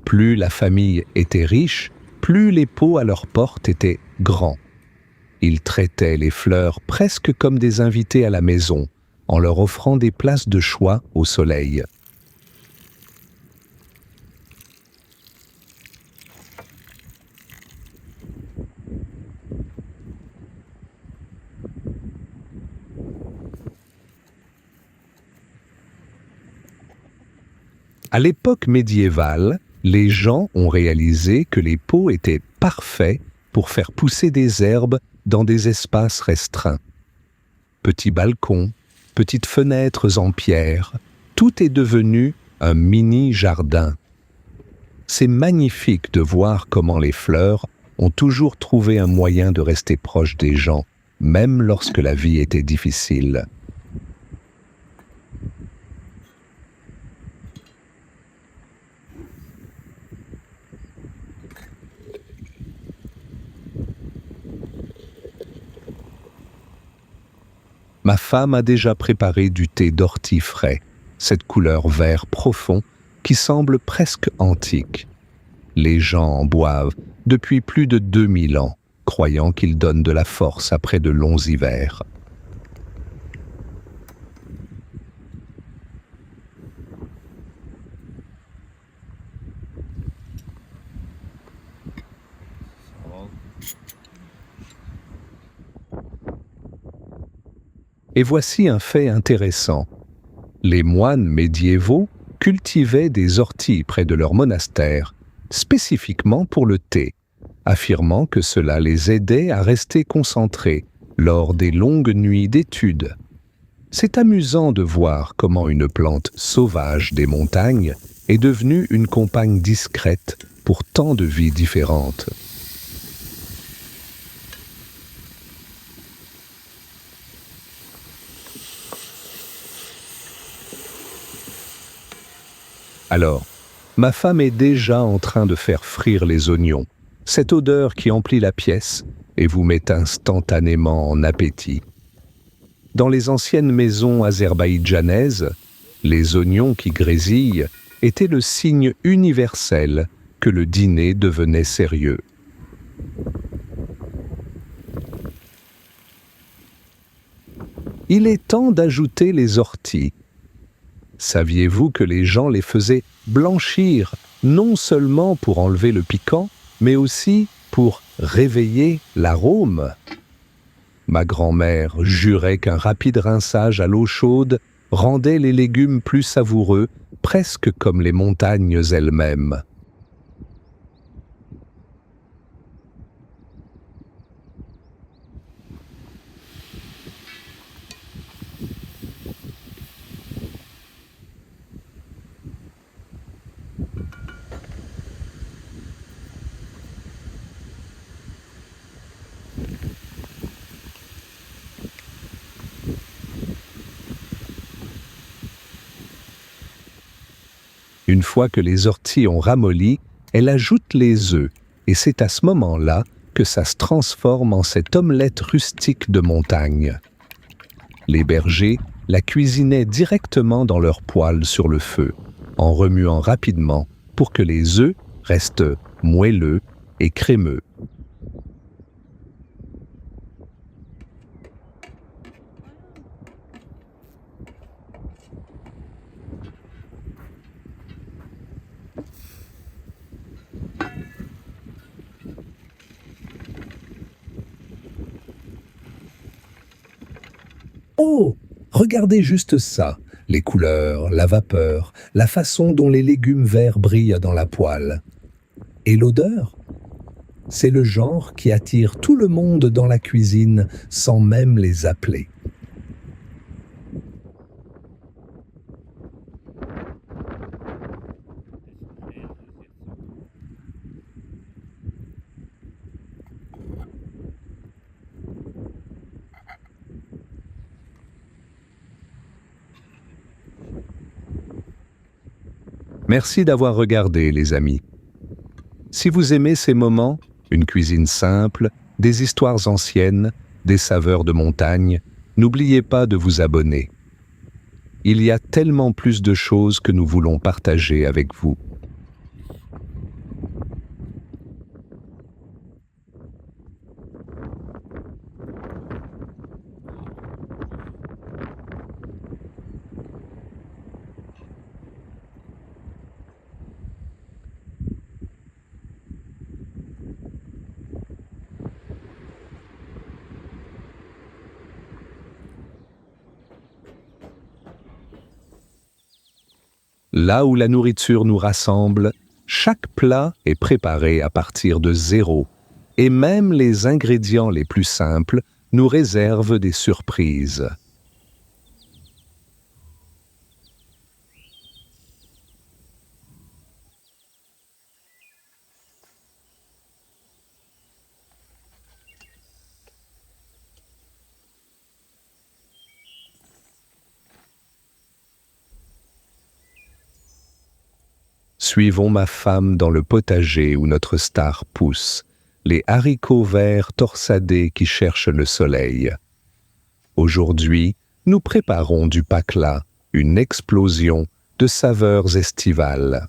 Plus la famille était riche, plus les pots à leur porte étaient grands. Ils traitaient les fleurs presque comme des invités à la maison, en leur offrant des places de choix au soleil. À l'époque médiévale, les gens ont réalisé que les pots étaient parfaits pour faire pousser des herbes dans des espaces restreints. petits balcons, petites fenêtres en pierre, tout est devenu un mini-jardin. C'est magnifique de voir comment les fleurs ont toujours trouvé un moyen de rester proches des gens, même lorsque la vie était difficile. Ma femme a déjà préparé du thé d'ortie frais, cette couleur vert profond qui semble presque antique. Les gens en boivent depuis plus de 2000 ans, croyant qu'il donne de la force après de longs hivers. Et voici un fait intéressant. Les moines médiévaux cultivaient des orties près de leur monastère, spécifiquement pour le thé, affirmant que cela les aidait à rester concentrés lors des longues nuits d'études. C'est amusant de voir comment une plante sauvage des montagnes est devenue une compagne discrète pour tant de vies différentes. Alors, ma femme est déjà en train de faire frire les oignons, cette odeur qui emplit la pièce et vous met instantanément en appétit. Dans les anciennes maisons azerbaïdjanaises, les oignons qui grésillent étaient le signe universel que le dîner devenait sérieux. Il est temps d'ajouter les orties. Saviez-vous que les gens les faisaient blanchir, non seulement pour enlever le piquant, mais aussi pour réveiller l'arôme? Ma grand-mère jurait qu'un rapide rinçage à l'eau chaude rendait les légumes plus savoureux, presque comme les montagnes elles-mêmes. Une fois que les orties ont ramolli, elle ajoute les œufs, et c'est à ce moment-là que ça se transforme en cette omelette rustique de montagne. Les bergers la cuisinaient directement dans leur poêle sur le feu, en remuant rapidement pour que les œufs restent moelleux et crémeux. Oh, regardez juste ça, les couleurs, la vapeur, la façon dont les légumes verts brillent dans la poêle. Et l'odeur? C'est le genre qui attire tout le monde dans la cuisine sans même les appeler. Merci d'avoir regardé, les amis. Si vous aimez ces moments, une cuisine simple, des histoires anciennes, des saveurs de montagne, n'oubliez pas de vous abonner. Il y a tellement plus de choses que nous voulons partager avec vous. Là où la nourriture nous rassemble, chaque plat est préparé à partir de zéro, et même les ingrédients les plus simples nous réserve des surprises. Suivons ma femme dans le potager où notre star pousse, les haricots verts torsadés qui cherchent le soleil. Aujourd'hui, nous préparons du pakla, une explosion de saveurs estivales.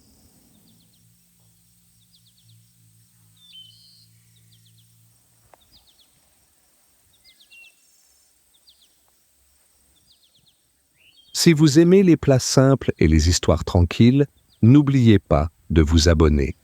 Si vous aimez les plats simples et les histoires tranquilles, n'oubliez pas de vous abonner.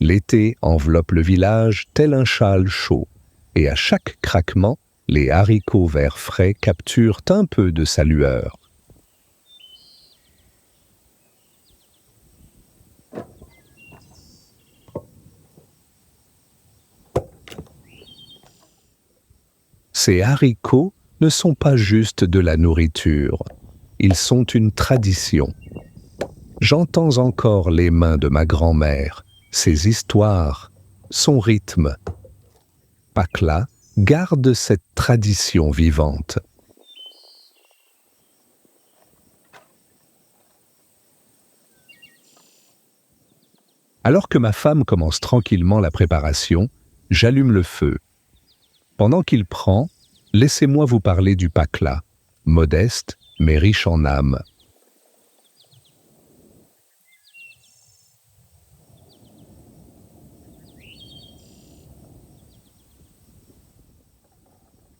L'été enveloppe le village tel un châle chaud, et à chaque craquement, les haricots verts frais capturent un peu de sa lueur. Ces haricots ne sont pas juste de la nourriture, ils sont une tradition. J'entends encore les mains de ma grand-mère, ses histoires, son rythme. Pakla garde cette tradition vivante. Alors que ma femme commence tranquillement la préparation, j'allume le feu. Pendant qu'il prend, laissez-moi vous parler du pakla, modeste mais riche en âme.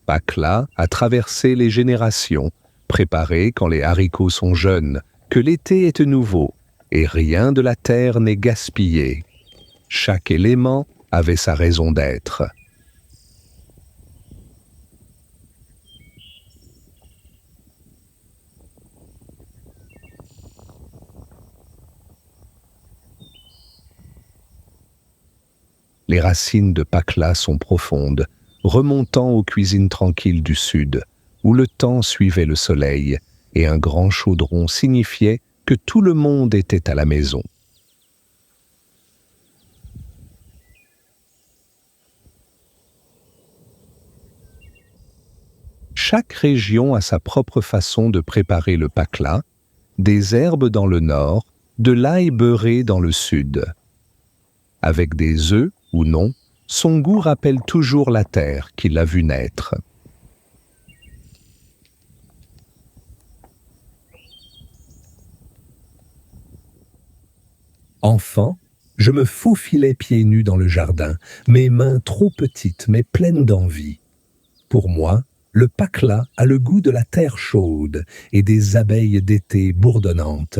Pakla a traversé les générations, préparé quand les haricots sont jeunes, que l'été est nouveau, et rien de la terre n'est gaspillé. Chaque élément avait sa raison d'être. Les racines de pakla sont profondes, remontant aux cuisines tranquilles du sud, où le temps suivait le soleil, et un grand chaudron signifiait que tout le monde était à la maison. Chaque région a sa propre façon de préparer le pakla, des herbes dans le nord, de l'ail beurré dans le sud. Avec des œufs ou non, son goût rappelle toujours la terre qui l'a vu naître. Enfant, je me faufilais pieds nus dans le jardin, mes mains trop petites mais pleines d'envie. Pour moi, le pakla a le goût de la terre chaude et des abeilles d'été bourdonnantes.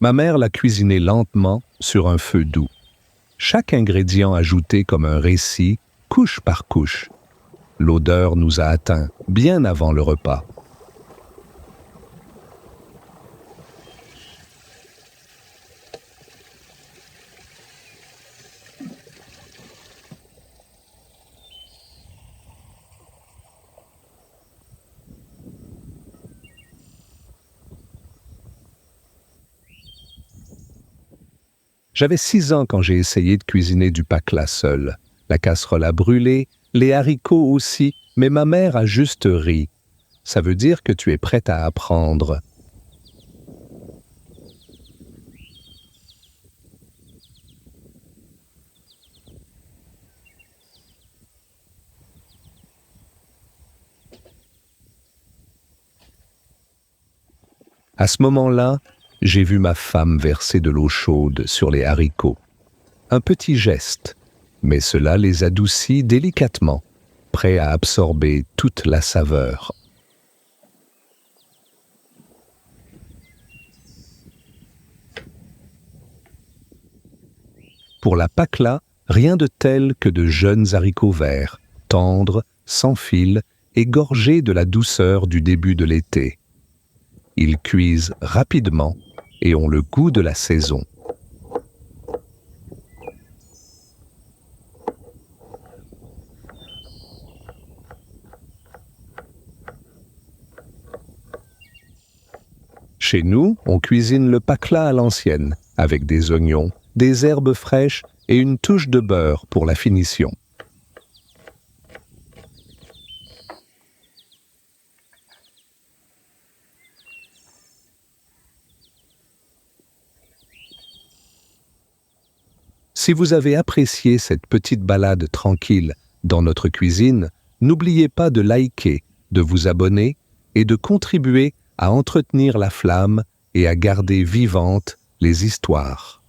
Ma mère l'a cuisiné lentement sur un feu doux. Chaque ingrédient ajouté comme un récit, couche par couche. L'odeur nous a atteints bien avant le repas. J'avais 6 ans quand j'ai essayé de cuisiner du pakla seul. La casserole a brûlé, les haricots aussi, mais ma mère a juste ri. Ça veut dire que tu es prête à apprendre. À ce moment-là, j'ai vu ma femme verser de l'eau chaude sur les haricots. Un petit geste, mais cela les adoucit délicatement, prêts à absorber toute la saveur. Pour la pakla, rien de tel que de jeunes haricots verts, tendres, sans fil et gorgés de la douceur du début de l'été. Ils cuisent rapidement et ont le goût de la saison. Chez nous, on cuisine le pakla à l'ancienne, avec des oignons, des herbes fraîches et une touche de beurre pour la finition. Si vous avez apprécié cette petite balade tranquille dans notre cuisine, n'oubliez pas de liker, de vous abonner et de contribuer à entretenir la flamme et à garder vivantes les histoires.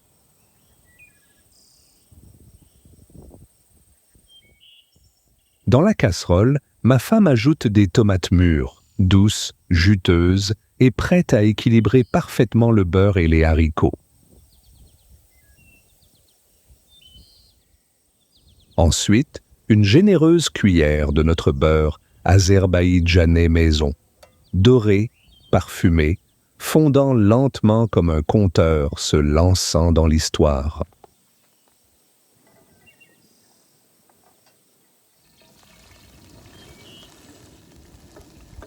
Dans la casserole, ma femme ajoute des tomates mûres, douces, juteuses et prêtes à équilibrer parfaitement le beurre et les haricots. Ensuite, une généreuse cuillère de notre beurre azerbaïdjanais maison, doré, parfumé, fondant lentement comme un conteur se lançant dans l'histoire.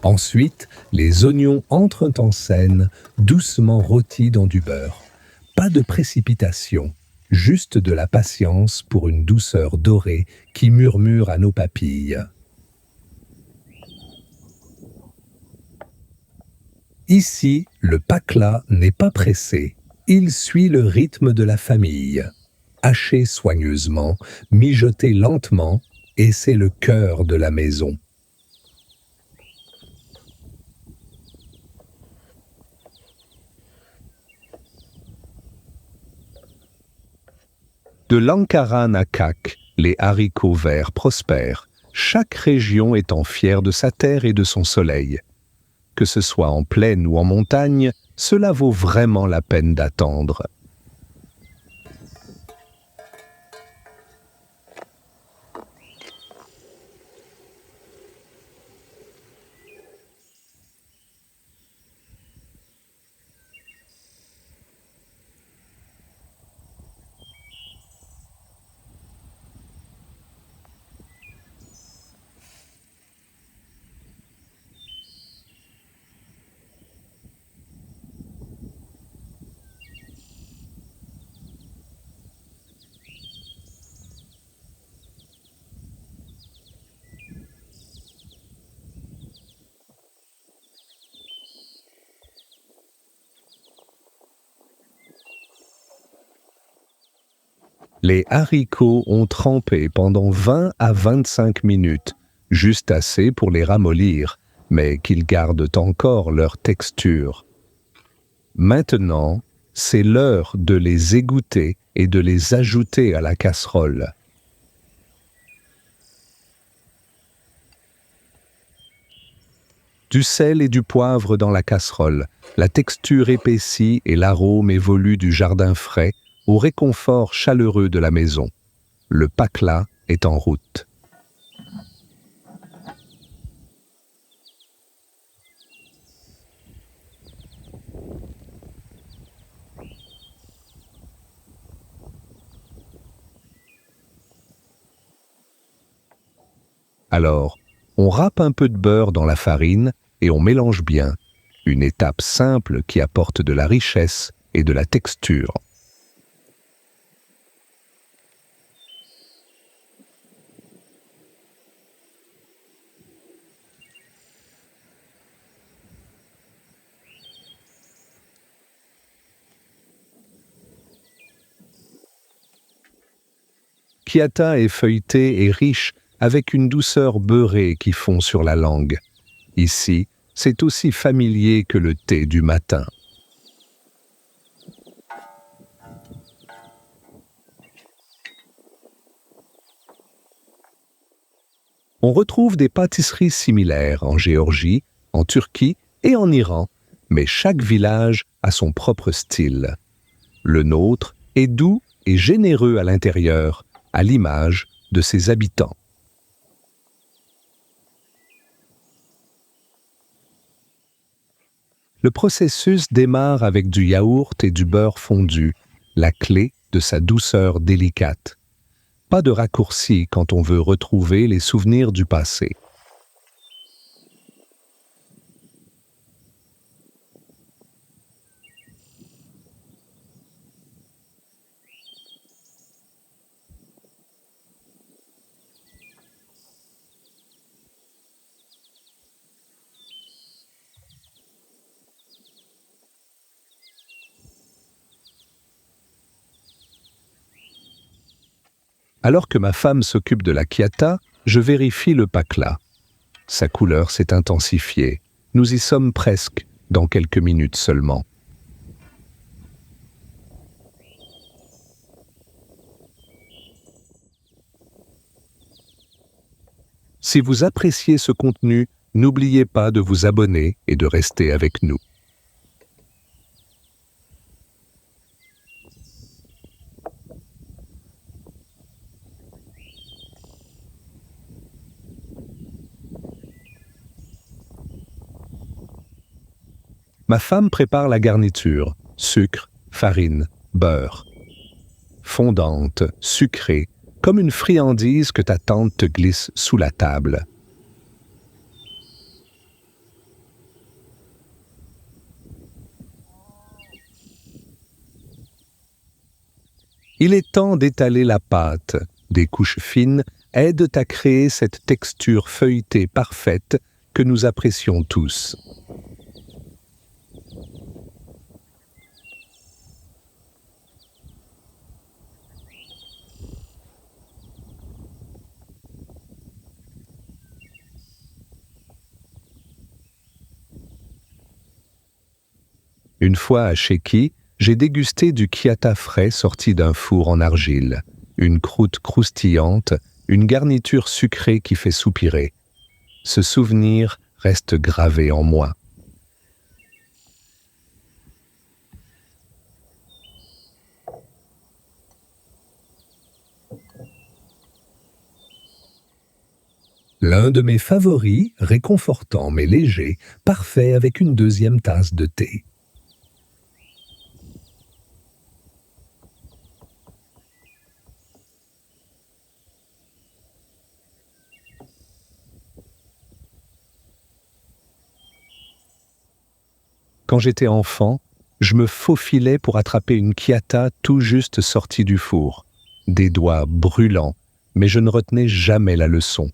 Ensuite, les oignons entrent en scène, doucement rôtis dans du beurre. Pas de précipitation, juste de la patience pour une douceur dorée qui murmure à nos papilles. Ici, le pakla n'est pas pressé. Il suit le rythme de la famille. Haché soigneusement, mijoté lentement, et c'est le cœur de la maison. De Lankaran à Kak, les haricots verts prospèrent, chaque région étant fière de sa terre et de son soleil. Que ce soit en plaine ou en montagne, cela vaut vraiment la peine d'attendre. Les haricots ont trempé pendant 20 à 25 minutes, juste assez pour les ramollir, mais qu'ils gardent encore leur texture. Maintenant, c'est l'heure de les égoutter et de les ajouter à la casserole. Du sel et du poivre dans la casserole, la texture épaissie et l'arôme évolue du jardin frais au réconfort chaleureux de la maison. Le pakla est en route. Alors, on râpe un peu de beurre dans la farine et on mélange bien. Une étape simple qui apporte de la richesse et de la texture. Kiata est feuilleté et riche avec une douceur beurrée qui fond sur la langue. Ici, c'est aussi familier que le thé du matin. On retrouve des pâtisseries similaires en Géorgie, en Turquie et en Iran, mais chaque village a son propre style. Le nôtre est doux et généreux à l'intérieur, à l'image de ses habitants. Le processus démarre avec du yaourt et du beurre fondu, la clé de sa douceur délicate. Pas de raccourci quand on veut retrouver les souvenirs du passé. Alors que ma femme s'occupe de la kiata, je vérifie le pakla. Sa couleur s'est intensifiée. Nous y sommes presque, dans quelques minutes seulement. Si vous appréciez ce contenu, n'oubliez pas de vous abonner et de rester avec nous. Ma femme prépare la garniture, sucre, farine, beurre. Fondante, sucrée, comme une friandise que ta tante te glisse sous la table. Il est temps d'étaler la pâte. Des couches fines aident à créer cette texture feuilletée parfaite que nous apprécions tous. Une fois à Sheki, j'ai dégusté du kiata frais sorti d'un four en argile, une croûte croustillante, une garniture sucrée qui fait soupirer. Ce souvenir reste gravé en moi. L'un de mes favoris, réconfortant mais léger, parfait avec une deuxième tasse de thé. Quand j'étais enfant, je me faufilais pour attraper une kiata tout juste sortie du four. Des doigts brûlants, mais je ne retenais jamais la leçon.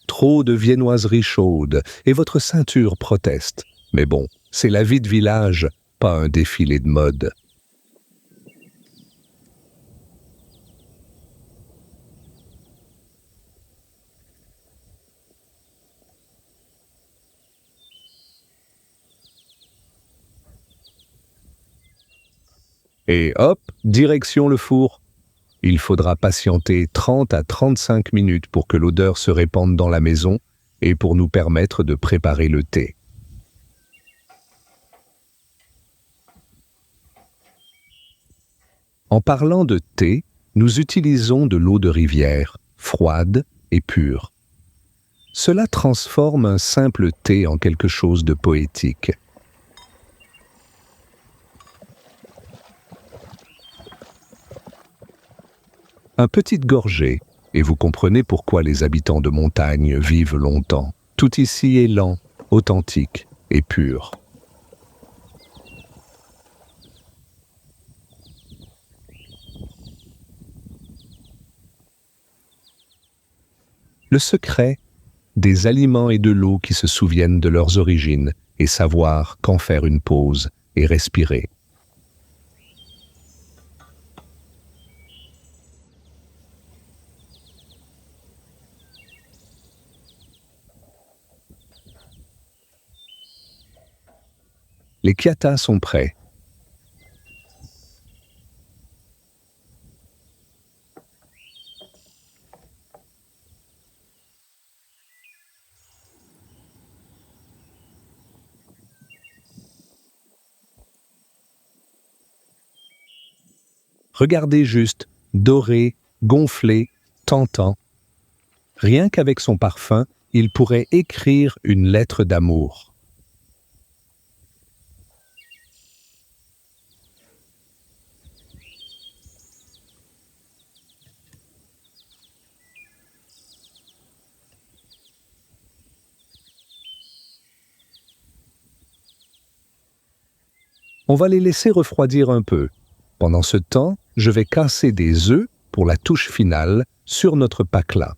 Trop de viennoiseries chaudes et votre ceinture proteste. Mais bon, c'est la vie de village, pas un défilé de mode. Et hop, direction le four. Il faudra patienter 30 à 35 minutes pour que l'odeur se répande dans la maison et pour nous permettre de préparer le thé. En parlant de thé, nous utilisons de l'eau de rivière, froide et pure. Cela transforme un simple thé en quelque chose de poétique. Un petite gorgée, et vous comprenez pourquoi les habitants de montagne vivent longtemps. Tout ici est lent, authentique et pur. Le secret, des aliments et de l'eau qui se souviennent de leurs origines et savoir quand faire une pause et respirer. Les kiatas sont prêts. Regardez juste, doré, gonflé, tentant. Rien qu'avec son parfum, il pourrait écrire une lettre d'amour. On va les laisser refroidir un peu. Pendant ce temps, je vais casser des œufs pour la touche finale sur notre pakla.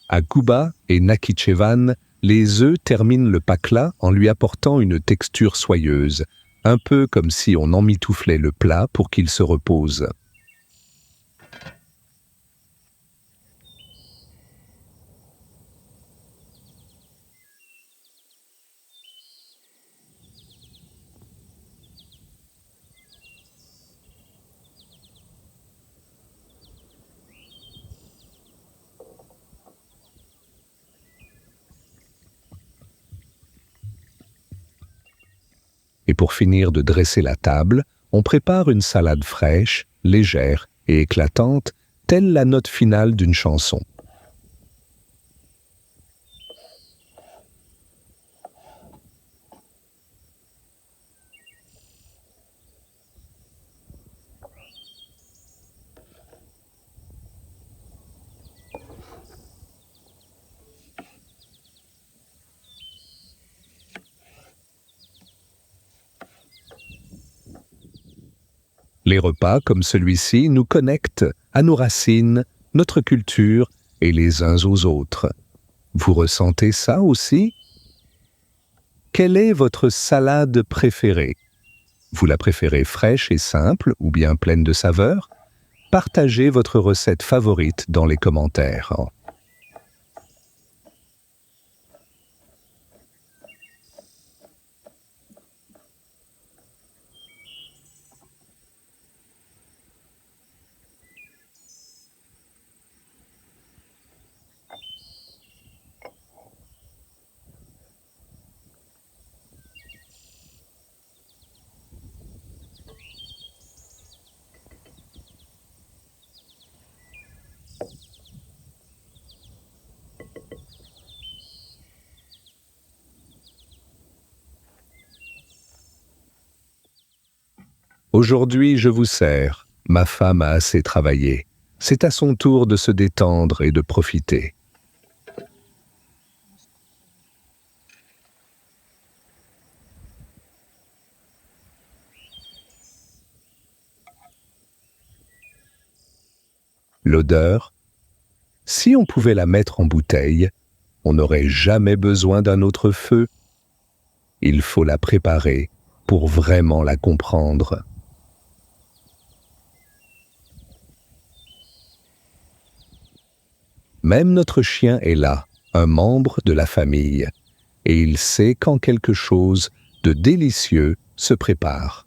À Kuba et Nakhichevan, les œufs terminent le pakla en lui apportant une texture soyeuse, un peu comme si on emmitouflait le plat pour qu'il se repose. Et pour finir de dresser la table, on prépare une salade fraîche, légère et éclatante, telle la note finale d'une chanson. Les repas comme celui-ci nous connectent à nos racines, notre culture et les uns aux autres. Vous ressentez ça aussi? Quelle est votre salade préférée? Vous la préférez fraîche et simple ou bien pleine de saveurs? Partagez votre recette favorite dans les commentaires. Aujourd'hui, je vous sers. Ma femme a assez travaillé. C'est à son tour de se détendre et de profiter. L'odeur, si on pouvait la mettre en bouteille, on n'aurait jamais besoin d'un autre feu. Il faut la préparer pour vraiment la comprendre. Même notre chien est là, un membre de la famille, et il sait quand quelque chose de délicieux se prépare.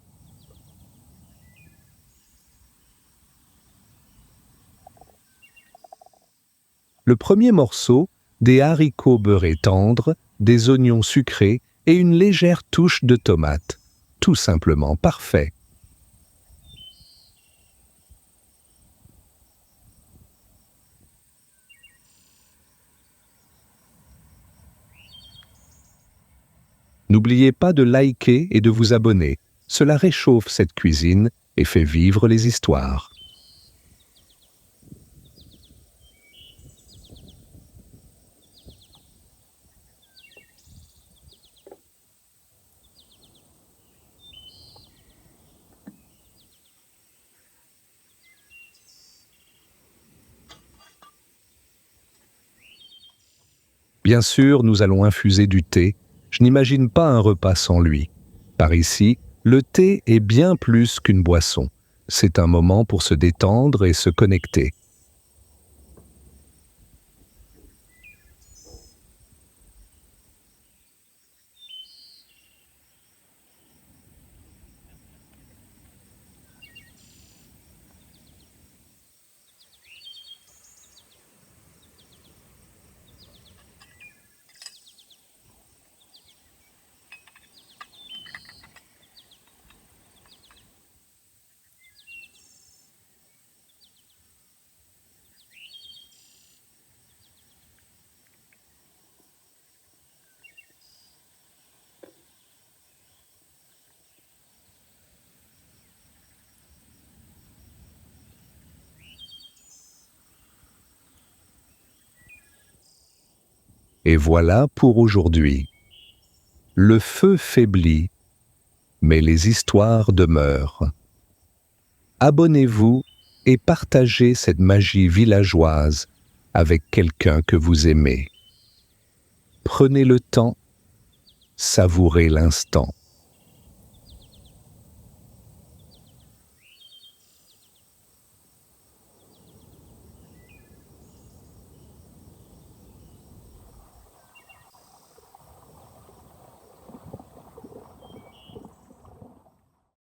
Le premier morceau, des haricots beurrés tendres, des oignons sucrés et une légère touche de tomate. Tout simplement parfait. N'oubliez pas de liker et de vous abonner. Cela réchauffe cette cuisine et fait vivre les histoires. Bien sûr, nous allons infuser du thé. Je n'imagine pas un repas sans lui. Par ici, le thé est bien plus qu'une boisson. C'est un moment pour se détendre et se connecter. Et voilà pour aujourd'hui. Le feu faiblit, mais les histoires demeurent. Abonnez-vous et partagez cette magie villageoise avec quelqu'un que vous aimez. Prenez le temps, savourez l'instant.